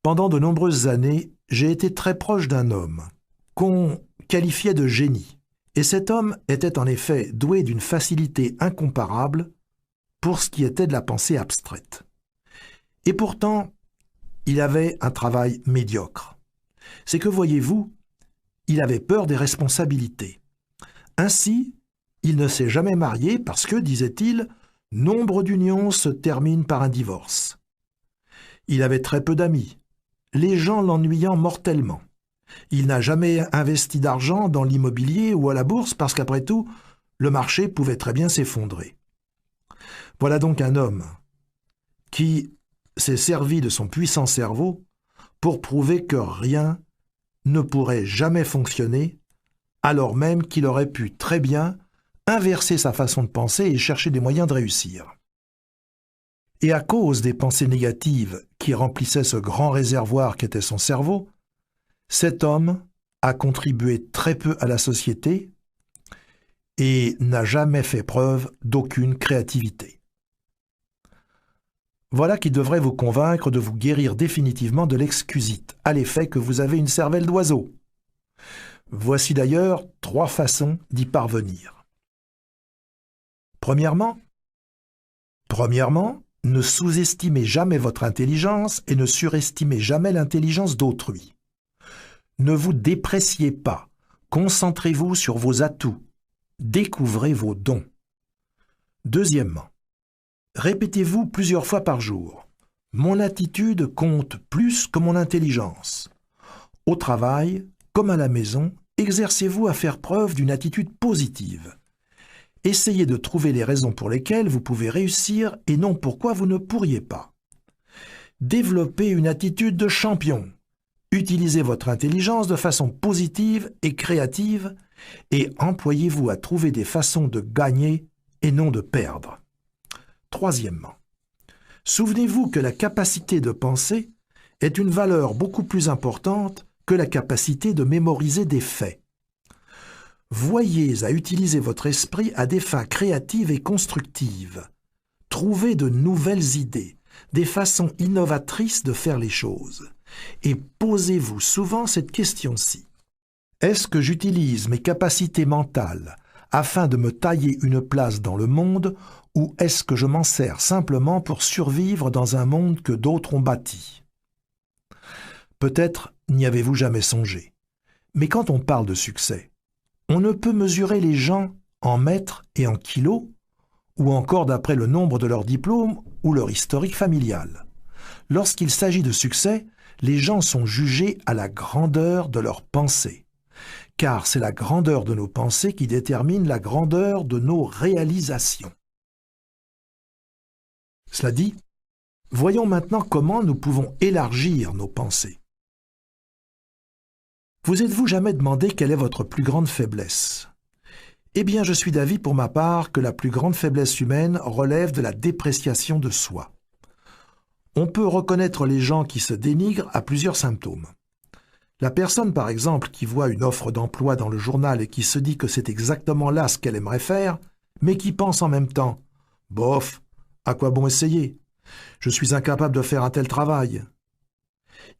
Pendant de nombreuses années, j'ai été très proche d'un homme qu'on qualifiait de génie. Et cet homme était en effet doué d'une facilité incomparable pour ce qui était de la pensée abstraite. Et pourtant, il avait un travail médiocre. C'est que, voyez-vous, il avait peur des responsabilités. Ainsi, il ne s'est jamais marié parce que, disait-il, nombre d'unions se terminent par un divorce. Il avait très peu d'amis, les gens l'ennuyant mortellement. Il n'a jamais investi d'argent dans l'immobilier ou à la bourse parce qu'après tout, le marché pouvait très bien s'effondrer. Voilà donc un homme qui s'est servi de son puissant cerveau pour prouver que rien ne pourrait jamais fonctionner, alors même qu'il aurait pu très bien inverser sa façon de penser et chercher des moyens de réussir. Et à cause des pensées négatives qui remplissaient ce grand réservoir qu'était son cerveau, cet homme a contribué très peu à la société et n'a jamais fait preuve d'aucune créativité. Voilà qui devrait vous convaincre de vous guérir définitivement de l'excusite, à l'effet que vous avez une cervelle d'oiseau. Voici d'ailleurs 3 façons d'y parvenir. Premièrement, ne sous-estimez jamais votre intelligence et ne surestimez jamais l'intelligence d'autrui. Ne vous dépréciez pas, concentrez-vous sur vos atouts, découvrez vos dons. Deuxièmement, répétez-vous plusieurs fois par jour. Mon attitude compte plus que mon intelligence. Au travail, comme à la maison, exercez-vous à faire preuve d'une attitude positive. Essayez de trouver les raisons pour lesquelles vous pouvez réussir et non pourquoi vous ne pourriez pas. Développez une attitude de champion. Utilisez votre intelligence de façon positive et créative et employez-vous à trouver des façons de gagner et non de perdre. Troisièmement, souvenez-vous que la capacité de penser est une valeur beaucoup plus importante que la capacité de mémoriser des faits. Voyez à utiliser votre esprit à des fins créatives et constructives. Trouvez de nouvelles idées, des façons innovatrices de faire les choses. Et posez-vous souvent cette question-ci. Est-ce que j'utilise mes capacités mentales afin de me tailler une place dans le monde ou est-ce que je m'en sers simplement pour survivre dans un monde que d'autres ont bâti? Peut-être n'y avez-vous jamais songé. Mais quand on parle de succès, on ne peut mesurer les gens en mètres et en kilos, ou encore d'après le nombre de leurs diplômes ou leur historique familial. Lorsqu'il s'agit de succès, les gens sont jugés à la grandeur de leurs pensées, car c'est la grandeur de nos pensées qui détermine la grandeur de nos réalisations. Cela dit, voyons maintenant comment nous pouvons élargir nos pensées. Vous êtes-vous jamais demandé quelle est votre plus grande faiblesse? Eh bien, je suis d'avis pour ma part que la plus grande faiblesse humaine relève de la dépréciation de soi. On peut reconnaître les gens qui se dénigrent à plusieurs symptômes. La personne, par exemple, qui voit une offre d'emploi dans le journal et qui se dit que c'est exactement là ce qu'elle aimerait faire, mais qui pense en même temps « Bof, à quoi bon essayer? Je suis incapable de faire un tel travail. »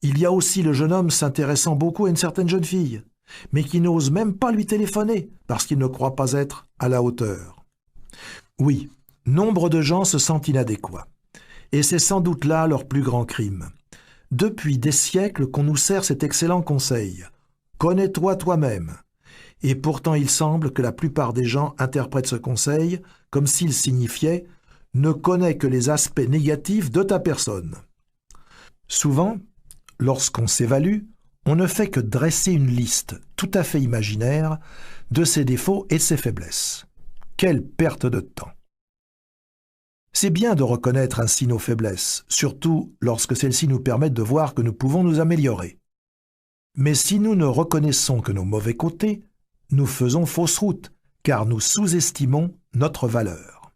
Il y a aussi le jeune homme s'intéressant beaucoup à une certaine jeune fille, mais qui n'ose même pas lui téléphoner parce qu'il ne croit pas être à la hauteur. Oui, nombre de gens se sentent inadéquats. Et c'est sans doute là leur plus grand crime. Depuis des siècles qu'on nous sert cet excellent conseil. Connais-toi toi-même. Et pourtant il semble que la plupart des gens interprètent ce conseil comme s'il signifiait « ne connais que les aspects négatifs de ta personne ». Souvent, lorsqu'on s'évalue, on ne fait que dresser une liste tout à fait imaginaire de ses défauts et de ses faiblesses. Quelle perte de temps! C'est bien de reconnaître ainsi nos faiblesses, surtout lorsque celles-ci nous permettent de voir que nous pouvons nous améliorer. Mais si nous ne reconnaissons que nos mauvais côtés, nous faisons fausse route, car nous sous-estimons notre valeur.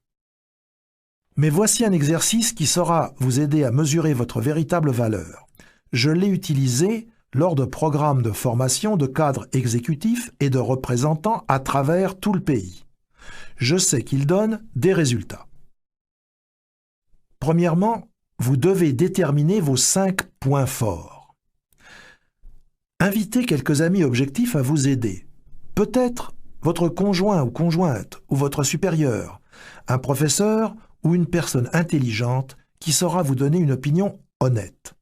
Mais voici un exercice qui saura vous aider à mesurer votre véritable valeur. Je l'ai utilisé lors de programmes de formation de cadres exécutifs et de représentants à travers tout le pays. Je sais qu'il donne des résultats. Premièrement, vous devez déterminer vos 5 points forts. Invitez quelques amis objectifs à vous aider. Peut-être votre conjoint ou conjointe ou votre supérieur, un professeur ou une personne intelligente qui saura vous donner une opinion honnête.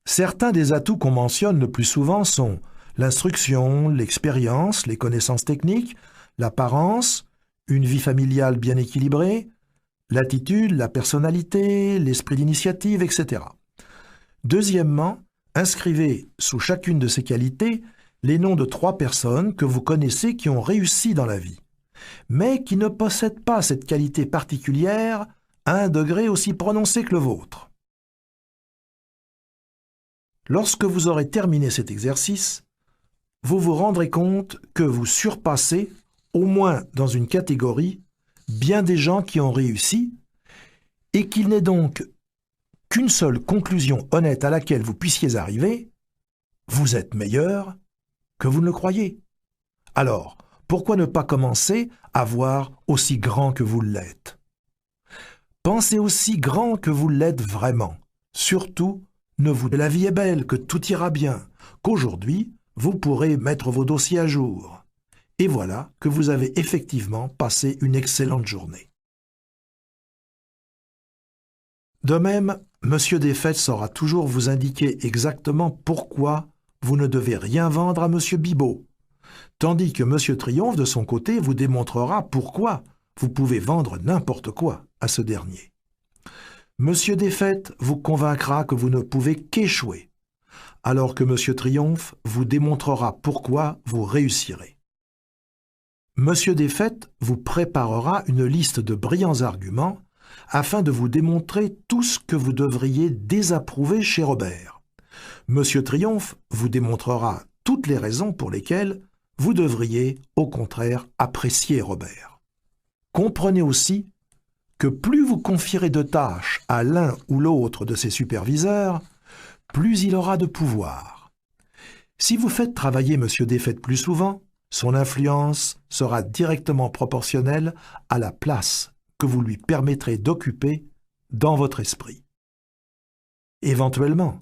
Certains des atouts qu'on mentionne le plus souvent sont l'instruction, l'expérience, les connaissances techniques, l'apparence, une vie familiale bien équilibrée, l'attitude, la personnalité, l'esprit d'initiative, etc. Deuxièmement, Inscrivez sous chacune de ces qualités les noms de 3 personnes que vous connaissez qui ont réussi dans la vie, mais qui ne possèdent pas cette qualité particulière à un degré aussi prononcé que le vôtre. Lorsque vous aurez terminé cet exercice, vous vous rendrez compte que vous surpassez, au moins dans une catégorie, bien des gens qui ont réussi, et qu'il n'est donc qu'une seule conclusion honnête à laquelle vous puissiez arriver: vous êtes meilleur que vous ne le croyez. Alors, pourquoi ne pas commencer à voir aussi grand que vous l'êtes? Pensez aussi grand que vous l'êtes vraiment. Surtout, ne vous dites que la vie est belle, que tout ira bien, qu'aujourd'hui, vous pourrez mettre vos dossiers à jour. Et voilà que vous avez effectivement passé une excellente journée. De même, M. Desfaites saura toujours vous indiquer exactement pourquoi vous ne devez rien vendre à M. Bibaud, tandis que M. Triomphe, de son côté, vous démontrera pourquoi vous pouvez vendre n'importe quoi à ce dernier. M. Desfaites vous convaincra que vous ne pouvez qu'échouer, alors que M. Triomphe vous démontrera pourquoi vous réussirez. M. Desfaites vous préparera une liste de brillants arguments afin de vous démontrer tout ce que vous devriez désapprouver chez Robert. M. Triomphe vous démontrera toutes les raisons pour lesquelles vous devriez, au contraire, apprécier Robert. Comprenez aussi que plus vous confierez de tâches à l'un ou l'autre de ses superviseurs, plus il aura de pouvoir. Si vous faites travailler M. Desfaites plus souvent, son influence sera directement proportionnelle à la place que vous lui permettrez d'occuper dans votre esprit. Éventuellement,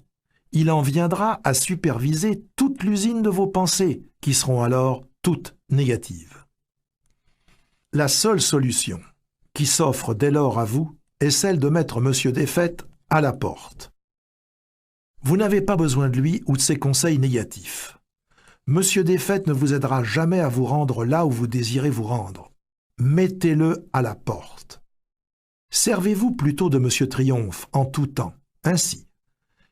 il en viendra à superviser toute l'usine de vos pensées, qui seront alors toutes négatives. La seule solution qui s'offre dès lors à vous est celle de mettre M. Desfaites à la porte. Vous n'avez pas besoin de lui ou de ses conseils négatifs. M. Desfaites ne vous aidera jamais à vous rendre là où vous désirez vous rendre. Mettez-le à la porte. Servez-vous plutôt de M. Triomphe en tout temps. Ainsi,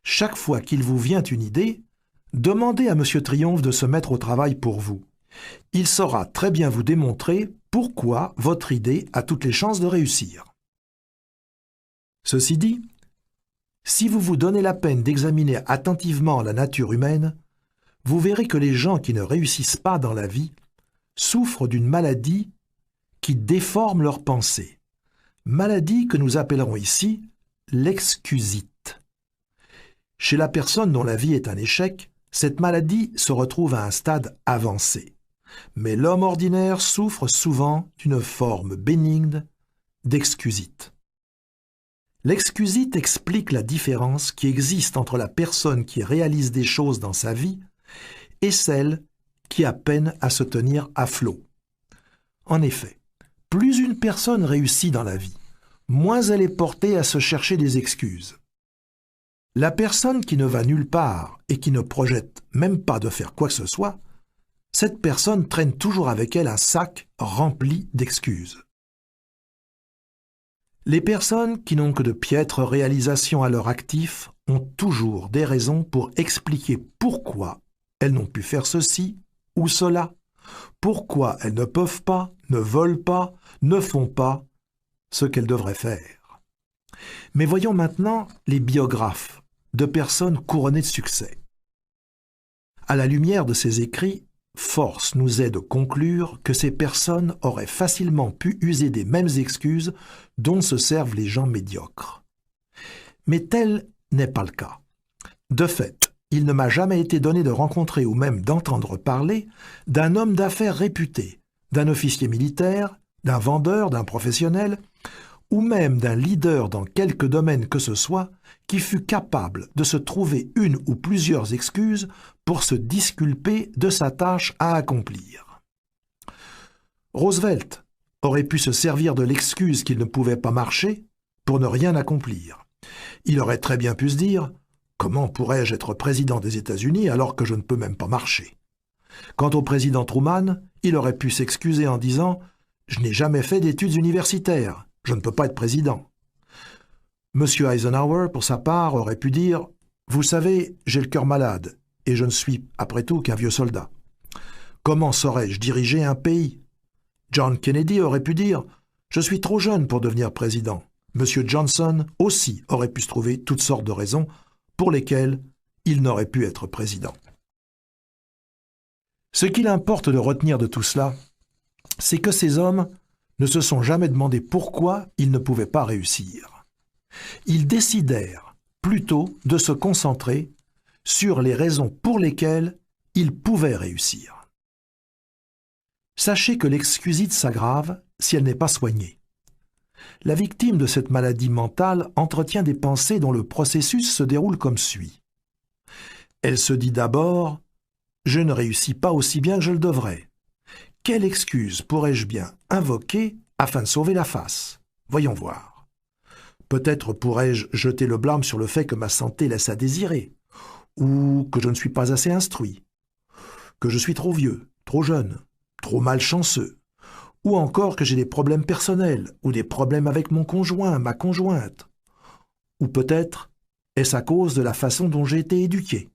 chaque fois qu'il vous vient une idée, demandez à M. Triomphe de se mettre au travail pour vous. Il saura très bien vous démontrer pourquoi votre idée a toutes les chances de réussir. Ceci dit, si vous vous donnez la peine d'examiner attentivement la nature humaine, vous verrez que les gens qui ne réussissent pas dans la vie souffrent d'une maladie qui déforme leurs pensées. Maladie que nous appellerons ici l'excusite. Chez la personne dont la vie est un échec, cette maladie se retrouve à un stade avancé. Mais l'homme ordinaire souffre souvent d'une forme bénigne d'excusite. L'excusite explique la différence qui existe entre la personne qui réalise des choses dans sa vie et celle qui a peine à se tenir à flot. En effet, plus une personne réussit dans la vie, moins elle est portée à se chercher des excuses. La personne qui ne va nulle part et qui ne projette même pas de faire quoi que ce soit, cette personne traîne toujours avec elle un sac rempli d'excuses. Les personnes qui n'ont que de piètres réalisations à leur actif ont toujours des raisons pour expliquer pourquoi elles n'ont pu faire ceci ou cela, pourquoi elles ne peuvent pas, ne veulent pas, ne font pas ce qu'elles devraient faire. Mais voyons maintenant les biographes de personnes couronnées de succès. À la lumière de ces écrits, force nous est de conclure que ces personnes auraient facilement pu user des mêmes excuses dont se servent les gens médiocres. Mais tel n'est pas le cas. De fait, il ne m'a jamais été donné de rencontrer ou même d'entendre parler d'un homme d'affaires réputé, d'un officier militaire, d'un vendeur, d'un professionnel, ou même d'un leader dans quelque domaine que ce soit, qui fut capable de se trouver une ou plusieurs excuses pour se disculper de sa tâche à accomplir. Roosevelt aurait pu se servir de l'excuse qu'il ne pouvait pas marcher pour ne rien accomplir. Il aurait très bien pu se dire « Comment pourrais-je être président des États-Unis alors que je ne peux même pas marcher ?» Quant au président Truman, il aurait pu s'excuser en disant « Je n'ai jamais fait d'études universitaires, je ne peux pas être président. » M. Eisenhower, pour sa part, aurait pu dire « Vous savez, j'ai le cœur malade, et je ne suis, après tout, qu'un vieux soldat. Comment saurais-je diriger un pays? John Kennedy aurait pu dire « Je suis trop jeune pour devenir président ». Monsieur Johnson aussi aurait pu se trouver toutes sortes de raisons pour lesquelles il n'aurait pu être président. Ce qu'il importe de retenir de tout cela, c'est que ces hommes ne se sont jamais demandé pourquoi ils ne pouvaient pas réussir. Ils décidèrent plutôt de se concentrer sur les raisons pour lesquelles ils pouvaient réussir. Sachez que l'excusite s'aggrave si elle n'est pas soignée. La victime de cette maladie mentale entretient des pensées dont le processus se déroule comme suit. Elle se dit d'abord « Je ne réussis pas aussi bien que je le devrais. Quelle excuse pourrais-je bien invoquer afin de sauver la face? Voyons voir. Peut-être pourrais-je jeter le blâme sur le fait que ma santé laisse à désirer, ou que je ne suis pas assez instruit, que je suis trop vieux, trop jeune, trop malchanceux, ou encore que j'ai des problèmes personnels, ou des problèmes avec mon conjoint, ma conjointe. Ou peut-être est-ce à cause de la façon dont j'ai été éduqué.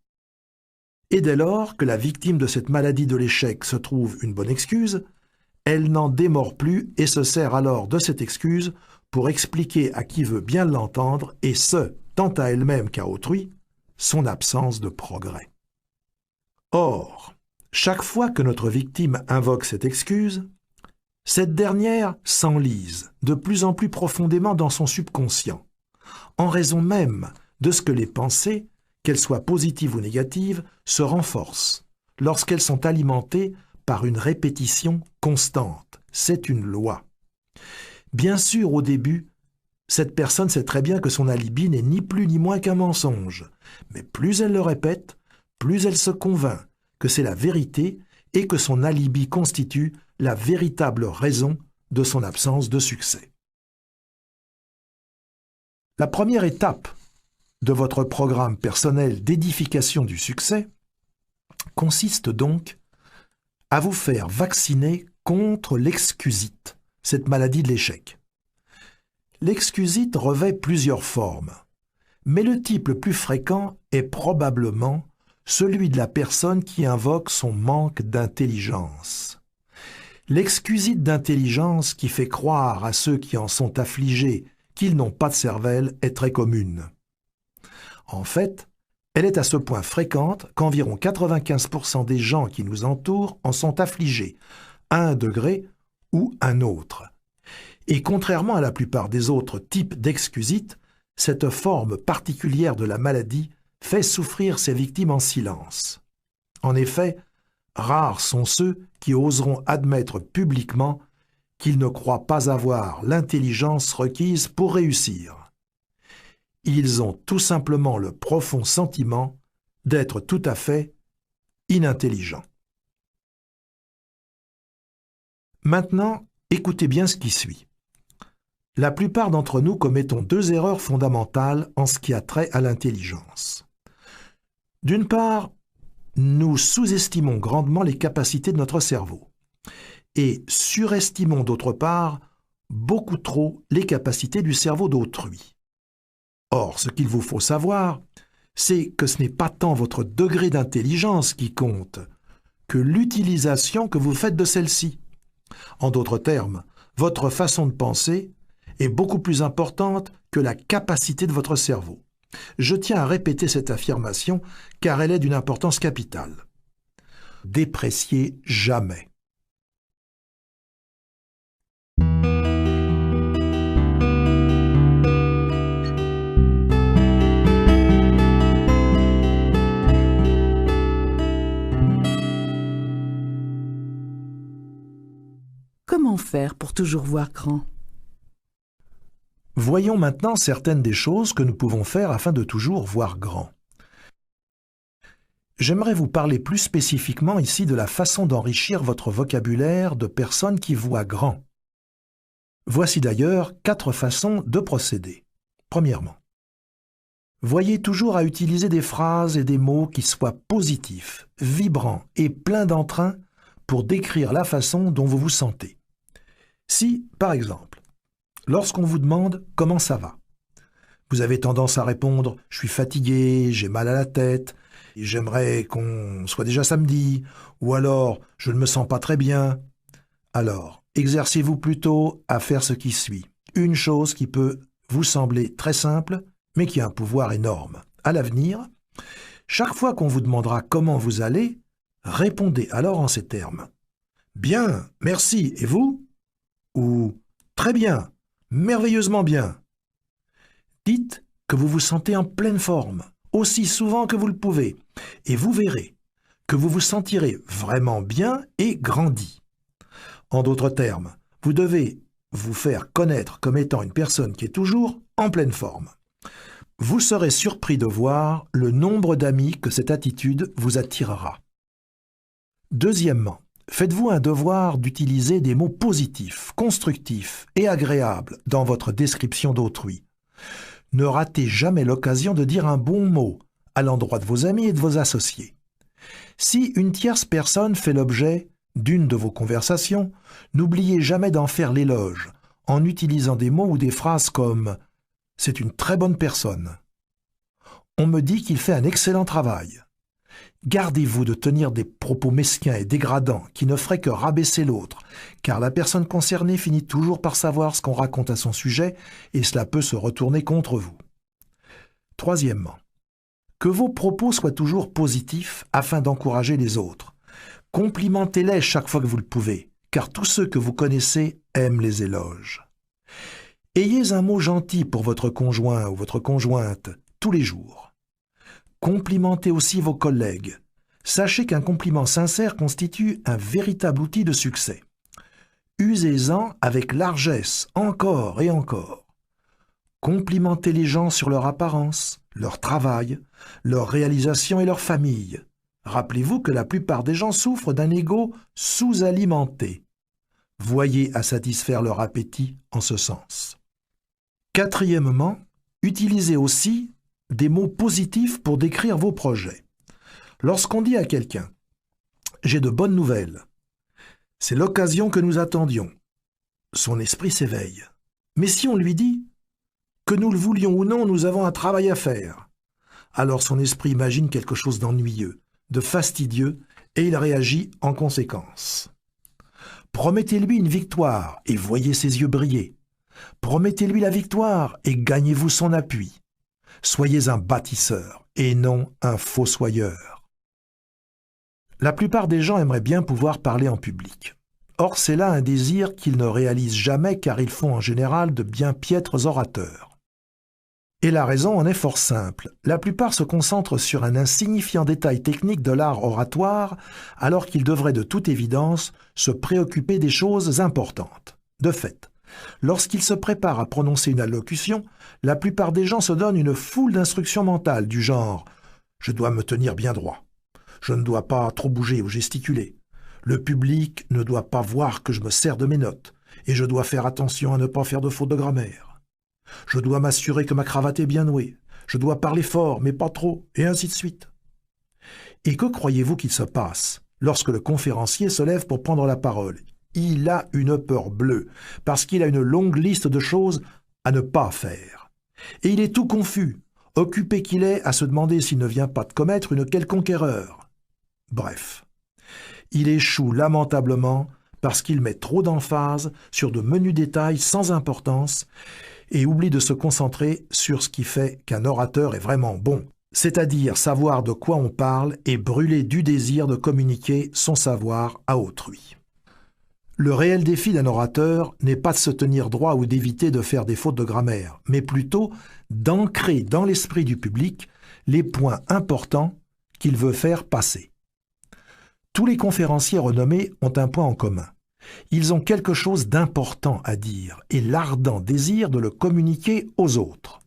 Et dès lors que la victime de cette maladie de l'échec se trouve une bonne excuse, elle n'en démord plus et se sert alors de cette excuse pour expliquer à qui veut bien l'entendre, et ce, tant à elle-même qu'à autrui, son absence de progrès. Or, chaque fois que notre victime invoque cette excuse, cette dernière s'enlise de plus en plus profondément dans son subconscient, en raison même de ce que les pensées, qu'elles soient positives ou négatives, se renforcent lorsqu'elles sont alimentées par une répétition constante. C'est une loi. Bien sûr, au début, cette personne sait très bien que son alibi n'est ni plus ni moins qu'un mensonge, mais plus elle le répète, plus elle se convainc que c'est la vérité et que son alibi constitue la véritable raison de son absence de succès. La première étape de votre programme personnel d'édification du succès consiste donc à vous faire vacciner contre l'excusite, cette maladie de l'échec. L'excusite revêt plusieurs formes, mais le type le plus fréquent est probablement celui de la personne qui invoque son manque d'intelligence. L'excusite d'intelligence qui fait croire à ceux qui en sont affligés qu'ils n'ont pas de cervelle est très commune. En fait, elle est à ce point fréquente qu'environ 95% des gens qui nous entourent en sont affligés, à un degré ou un autre. Et contrairement à la plupart des autres types d'excusites, cette forme particulière de la maladie fait souffrir ses victimes en silence. En effet, rares sont ceux qui oseront admettre publiquement qu'ils ne croient pas avoir l'intelligence requise pour réussir. Ils ont tout simplement le profond sentiment d'être tout à fait inintelligents. Maintenant, écoutez bien ce qui suit. La plupart d'entre nous commettons deux erreurs fondamentales en ce qui a trait à l'intelligence. D'une part, nous sous-estimons grandement les capacités de notre cerveau et surestimons d'autre part beaucoup trop les capacités du cerveau d'autrui. Or, ce qu'il vous faut savoir, c'est que ce n'est pas tant votre degré d'intelligence qui compte que l'utilisation que vous faites de celle-ci. En d'autres termes, votre façon de penser est beaucoup plus importante que la capacité de votre cerveau. Je tiens à répéter cette affirmation car elle est d'une importance capitale. Dépréciez jamais. Comment faire pour toujours voir grand? Voyons maintenant certaines des choses que nous pouvons faire afin de toujours voir grand. J'aimerais vous parler plus spécifiquement ici de la façon d'enrichir votre vocabulaire de personnes qui voient grand. Voici d'ailleurs 4 façons de procéder. Premièrement, voyez toujours à utiliser des phrases et des mots qui soient positifs, vibrants et pleins d'entrain pour décrire la façon dont vous vous sentez. Si, par exemple, lorsqu'on vous demande « comment ça va ?», Vous avez tendance à répondre « je suis fatigué, j'ai mal à la tête, j'aimerais qu'on soit déjà samedi » ou alors « je ne me sens pas très bien ». Alors, exercez-vous plutôt à faire ce qui suit. Une chose qui peut vous sembler très simple, mais qui a un pouvoir énorme. À l'avenir, chaque fois qu'on vous demandera comment vous allez, répondez alors en ces termes. « Bien, merci, et vous ?» ou « Très bien, merveilleusement bien ». Dites que vous vous sentez en pleine forme, aussi souvent que vous le pouvez, et vous verrez que vous vous sentirez vraiment bien et grandi. En d'autres termes, vous devez vous faire connaître comme étant une personne qui est toujours en pleine forme. Vous serez surpris de voir le nombre d'amis que cette attitude vous attirera. Deuxièmement, faites-vous un devoir d'utiliser des mots positifs, constructifs et agréables dans votre description d'autrui. Ne ratez jamais l'occasion de dire un bon mot à l'endroit de vos amis et de vos associés. Si une tierce personne fait l'objet d'une de vos conversations, n'oubliez jamais d'en faire l'éloge en utilisant des mots ou des phrases comme « c'est une très bonne personne »,« on me dit qu'il fait un excellent travail ». Gardez-vous de tenir des propos mesquins et dégradants qui ne feraient que rabaisser l'autre, car la personne concernée finit toujours par savoir ce qu'on raconte à son sujet et cela peut se retourner contre vous. Troisièmement, que vos propos soient toujours positifs afin d'encourager les autres. Complimentez-les chaque fois que vous le pouvez, car tous ceux que vous connaissez aiment les éloges. Ayez un mot gentil pour votre conjoint ou votre conjointe tous les jours. Complimentez aussi vos collègues. Sachez qu'un compliment sincère constitue un véritable outil de succès. Usez-en avec largesse, encore et encore. Complimentez les gens sur leur apparence, leur travail, leur réalisation et leur famille. Rappelez-vous que la plupart des gens souffrent d'un ego sous-alimenté. Voyez à satisfaire leur appétit en ce sens. Quatrièmement, utilisez aussi des mots positifs pour décrire vos projets. Lorsqu'on dit à quelqu'un « j'ai de bonnes nouvelles », c'est l'occasion que nous attendions. Son esprit s'éveille. Mais si on lui dit « que nous le voulions ou non, nous avons un travail à faire », alors son esprit imagine quelque chose d'ennuyeux, de fastidieux, et il réagit en conséquence. Promettez-lui une victoire et voyez ses yeux briller. Promettez-lui la victoire et gagnez-vous son appui. Soyez un bâtisseur et non un fossoyeur. La plupart des gens aimeraient bien pouvoir parler en public. Or, c'est là un désir qu'ils ne réalisent jamais car ils font en général de bien piètres orateurs. Et la raison en est fort simple. La plupart se concentrent sur un insignifiant détail technique de l'art oratoire alors qu'ils devraient de toute évidence se préoccuper des choses importantes. De fait, lorsqu'ils se préparent à prononcer une allocution, la plupart des gens se donnent une foule d'instructions mentales du genre « je dois me tenir bien droit »,« je ne dois pas trop bouger ou gesticuler »,« le public ne doit pas voir que je me sers de mes notes et je dois faire attention à ne pas faire de fautes de grammaire »,« je dois m'assurer que ma cravate est bien nouée »,« je dois parler fort mais pas trop », et ainsi de suite. Et que croyez-vous qu'il se passe lorsque le conférencier se lève pour prendre la parole ? Il a une peur bleue, parce qu'il a une longue liste de choses à ne pas faire. Et il est tout confus, occupé qu'il est à se demander s'il ne vient pas de commettre une quelconque erreur. Bref, il échoue lamentablement parce qu'il met trop d'emphase sur de menus détails sans importance et oublie de se concentrer sur ce qui fait qu'un orateur est vraiment bon, c'est-à-dire savoir de quoi on parle et brûler du désir de communiquer son savoir à autrui. Le réel défi d'un orateur n'est pas de se tenir droit ou d'éviter de faire des fautes de grammaire, mais plutôt d'ancrer dans l'esprit du public les points importants qu'il veut faire passer. Tous les conférenciers renommés ont un point en commun. Ils ont quelque chose d'important à dire et l'ardent désir de le communiquer aux autres.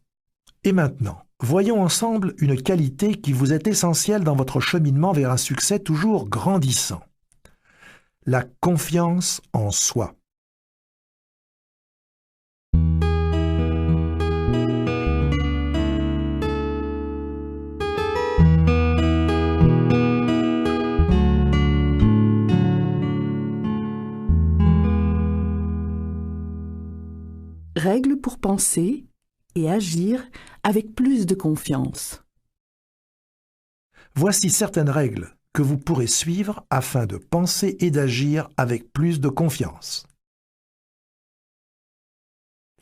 Et maintenant, voyons ensemble une qualité qui vous est essentielle dans votre cheminement vers un succès toujours grandissant. La confiance en soi. Règle pour penser et agir avec plus de confiance. Voici certaines règles que vous pourrez suivre afin de penser et d'agir avec plus de confiance.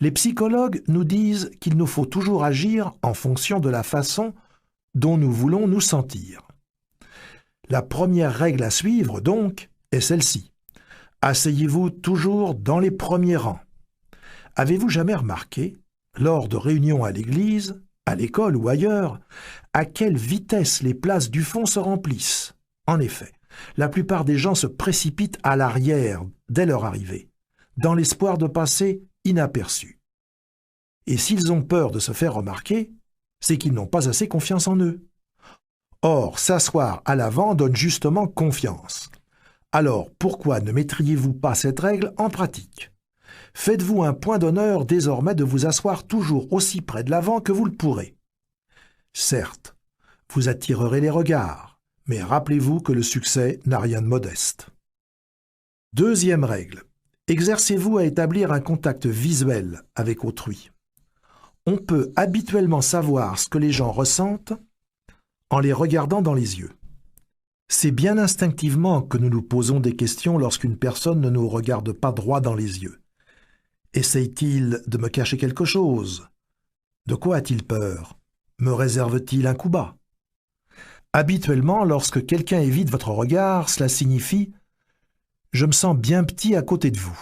Les psychologues nous disent qu'il nous faut toujours agir en fonction de la façon dont nous voulons nous sentir. La première règle à suivre, donc, est celle-ci. Asseyez-vous toujours dans les premiers rangs. Avez-vous jamais remarqué, lors de réunions à l'église, à l'école ou ailleurs, à quelle vitesse les places du fond se remplissent? En effet, la plupart des gens se précipitent à l'arrière dès leur arrivée, dans l'espoir de passer inaperçus. Et s'ils ont peur de se faire remarquer, c'est qu'ils n'ont pas assez confiance en eux. Or, s'asseoir à l'avant donne justement confiance. Alors, pourquoi ne mettriez-vous pas cette règle en pratique? Faites-vous un point d'honneur désormais de vous asseoir toujours aussi près de l'avant que vous le pourrez. Certes, vous attirerez les regards, mais rappelez-vous que le succès n'a rien de modeste. Deuxième règle, exercez-vous à établir un contact visuel avec autrui. On peut habituellement savoir ce que les gens ressentent en les regardant dans les yeux. C'est bien instinctivement que nous nous posons des questions lorsqu'une personne ne nous regarde pas droit dans les yeux. Essaye-t-il de me cacher quelque chose? De quoi a-t-il peur? Me réserve-t-il un coup bas? Habituellement, lorsque quelqu'un évite votre regard, cela signifie « Je me sens bien petit à côté de vous.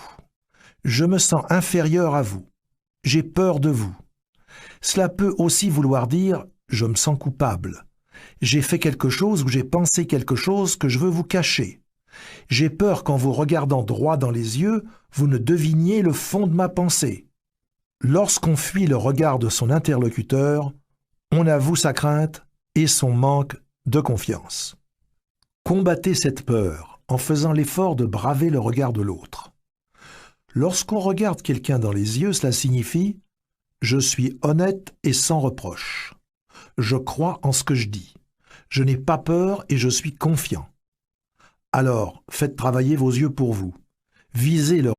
Je me sens inférieur à vous. J'ai peur de vous. » Cela peut aussi vouloir dire « Je me sens coupable. J'ai fait quelque chose ou j'ai pensé quelque chose que je veux vous cacher. J'ai peur qu'en vous regardant droit dans les yeux, vous ne deviniez le fond de ma pensée. » Lorsqu'on fuit le regard de son interlocuteur, on avoue sa crainte et son manque de confiance. Combattez cette peur en faisant l'effort de braver le regard de l'autre. Lorsqu'on regarde quelqu'un dans les yeux, cela signifie « Je suis honnête et sans reproche. Je crois en ce que je dis. Je n'ai pas peur et je suis confiant. » Alors, faites travailler vos yeux pour vous. Visez le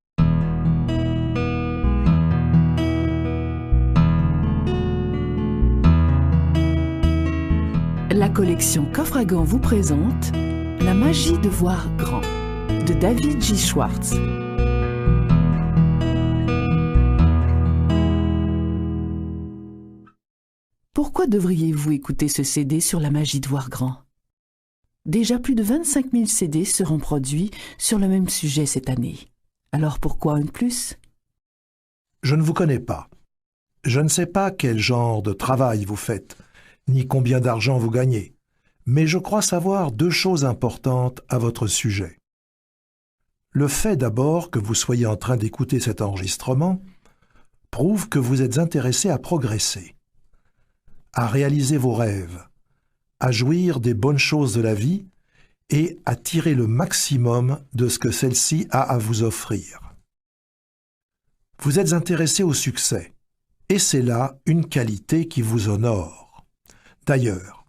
La collection Coffre à Gants vous présente La magie de voir grand de David J. Schwartz. Pourquoi devriez-vous écouter ce CD sur la magie de voir grand? Déjà plus de 25 000 CD seront produits sur le même sujet cette année. Alors pourquoi un de plus? Je ne vous connais pas. Je ne sais pas quel genre de travail vous faites, ni combien d'argent vous gagnez, mais je crois savoir deux choses importantes à votre sujet. Le fait d'abord que vous soyez en train d'écouter cet enregistrement prouve que vous êtes intéressé à progresser, à réaliser vos rêves, à jouir des bonnes choses de la vie et à tirer le maximum de ce que celle-ci a à vous offrir. Vous êtes intéressé au succès, et c'est là une qualité qui vous honore. D'ailleurs,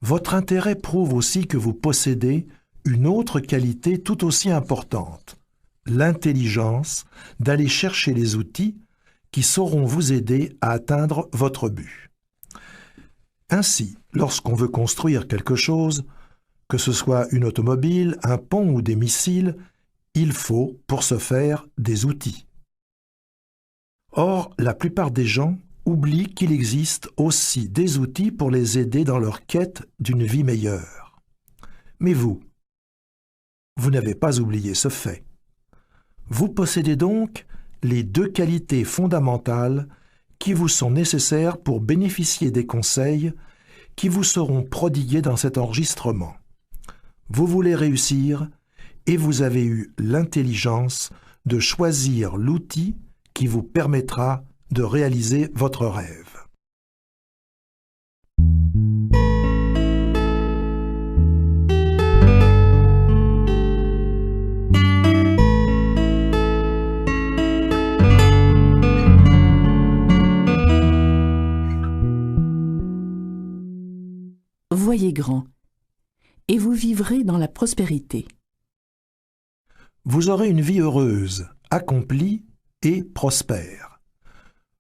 votre intérêt prouve aussi que vous possédez une autre qualité tout aussi importante, l'intelligence d'aller chercher les outils qui sauront vous aider à atteindre votre but. Ainsi, lorsqu'on veut construire quelque chose, que ce soit une automobile, un pont ou des missiles, il faut, pour ce faire, des outils. Or, la plupart des gens oublient qu'il existe aussi des outils pour les aider dans leur quête d'une vie meilleure. Mais vous n'avez pas oublié ce fait. Vous possédez donc les deux qualités fondamentales qui vous sont nécessaires pour bénéficier des conseils qui vous seront prodigués dans cet enregistrement. Vous voulez réussir et vous avez eu l'intelligence de choisir l'outil qui vous permettra de réaliser votre rêve. Voyez grand, et vous vivrez dans la prospérité. Vous aurez une vie heureuse, accomplie et prospère.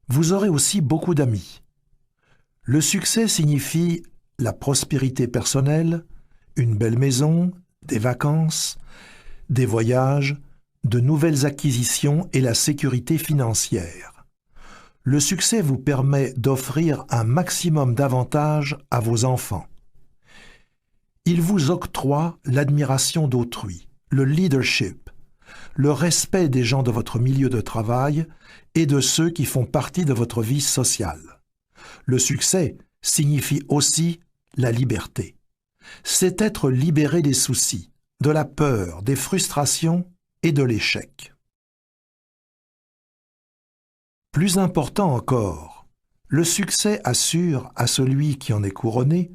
Vous aurez aussi beaucoup d'amis. Le succès signifie la prospérité personnelle, une belle maison, des vacances, des voyages, de nouvelles acquisitions et la sécurité financière. Le succès vous permet d'offrir un maximum d'avantages à vos enfants. Il vous octroie l'admiration d'autrui, le leadership, le respect des gens de votre milieu de travail et de ceux qui font partie de votre vie sociale. Le succès signifie aussi la liberté. C'est être libéré des soucis, de la peur, des frustrations et de l'échec. Plus important encore, le succès assure à celui qui en est couronné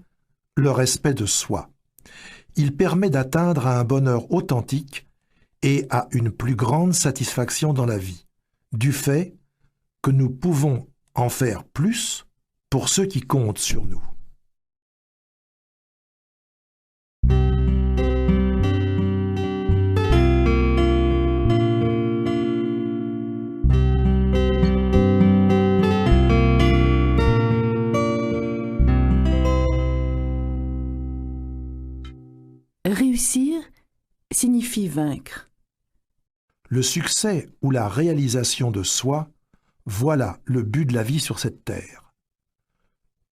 le respect de soi. Il permet d'atteindre à un bonheur authentique et à une plus grande satisfaction dans la vie, du fait que nous pouvons en faire plus pour ceux qui comptent sur nous. Réussir signifie vaincre. Le succès ou la réalisation de soi, voilà le but de la vie sur cette terre.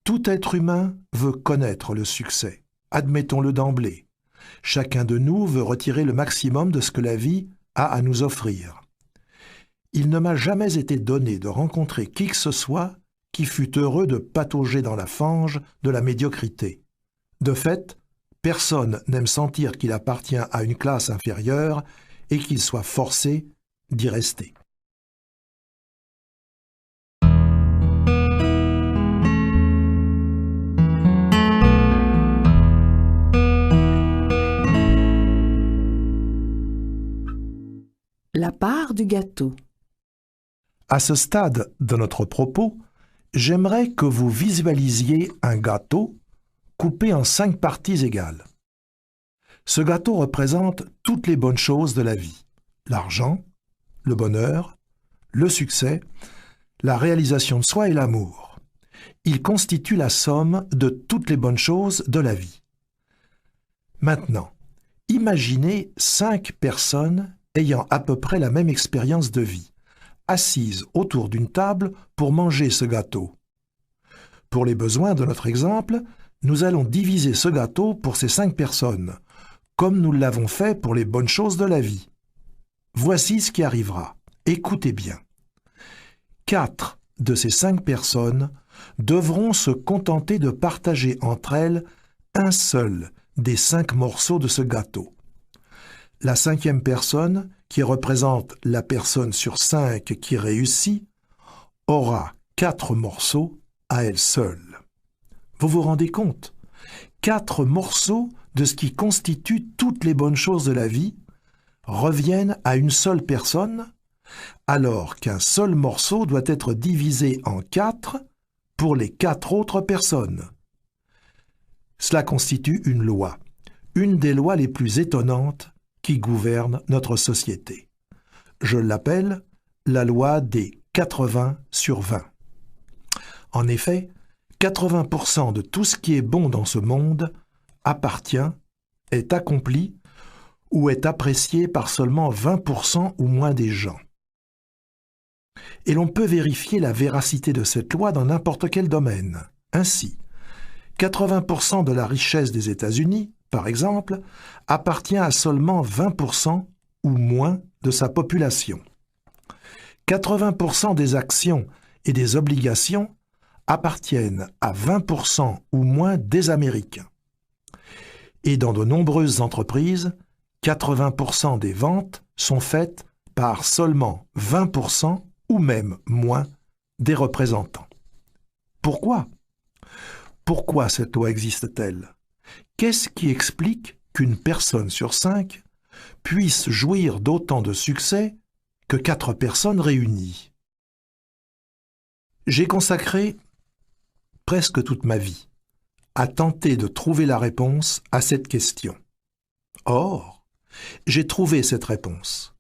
Tout être humain veut connaître le succès, admettons-le d'emblée. Chacun de nous veut retirer le maximum de ce que la vie a à nous offrir. Il ne m'a jamais été donné de rencontrer qui que ce soit qui fût heureux de patauger dans la fange de la médiocrité. De fait, personne n'aime sentir qu'il appartient à une classe inférieure et qu'il soit forcé d'y rester. La part du gâteau. À ce stade de notre propos, j'aimerais que vous visualisiez un gâteau coupé en 5 parties égales. Ce gâteau représente toutes les bonnes choses de la vie: l'argent, le bonheur, le succès, la réalisation de soi et l'amour. Il constitue la somme de toutes les bonnes choses de la vie. Maintenant, imaginez 5 personnes ayant à peu près la même expérience de vie, assises autour d'une table pour manger ce gâteau. Pour les besoins de notre exemple, nous allons diviser ce gâteau pour ces 5 personnes, comme nous l'avons fait pour les bonnes choses de la vie. Voici ce qui arrivera. Écoutez bien. 4 de ces 5 personnes devront se contenter de partager entre elles un seul des 5 morceaux de ce gâteau. La 5e personne, qui représente la personne sur 5 qui réussit, aura 4 morceaux à elle seule. Vous vous rendez compte? 4 morceaux de ce qui constitue toutes les bonnes choses de la vie reviennent à une seule personne, alors qu'un seul morceau doit être divisé en 4 pour les 4 autres personnes. Cela constitue une loi, une des lois les plus étonnantes qui gouverne notre société. Je l'appelle la loi des 80/20. En effet, 80% de tout ce qui est bon dans ce monde appartient, est accompli ou est apprécié par seulement 20% ou moins des gens. Et l'on peut vérifier la véracité de cette loi dans n'importe quel domaine. Ainsi, 80% de la richesse des États-Unis, par exemple, appartient à seulement 20% ou moins de sa population. 80% des actions et des obligations appartiennent à 20% ou moins des Américains. Et dans de nombreuses entreprises, 80% des ventes sont faites par seulement 20% ou même moins des représentants. Pourquoi? Pourquoi cette loi existe-t-elle? Qu'est-ce qui explique qu'une personne sur 5 puisse jouir d'autant de succès que 4 personnes réunies? J'ai consacré presque toute ma vie à tenter de trouver la réponse à cette question. Or, j'ai trouvé cette réponse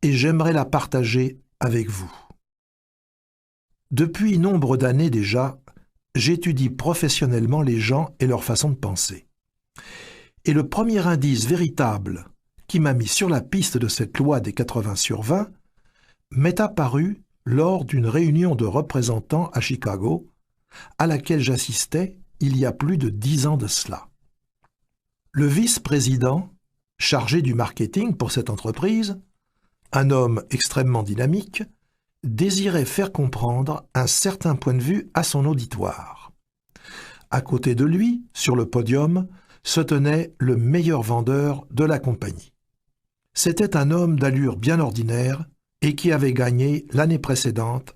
et j'aimerais la partager avec vous. Depuis nombre d'années déjà, j'étudie professionnellement les gens et leur façon de penser. Et le premier indice véritable qui m'a mis sur la piste de cette loi des 80/20 m'est apparu lors d'une réunion de représentants à Chicago, à laquelle j'assistais il y a plus de 10 ans de cela. Le vice-président, chargé du marketing pour cette entreprise, un homme extrêmement dynamique, désirait faire comprendre un certain point de vue à son auditoire. À côté de lui, sur le podium, se tenait le meilleur vendeur de la compagnie. C'était un homme d'allure bien ordinaire et qui avait gagné l'année précédente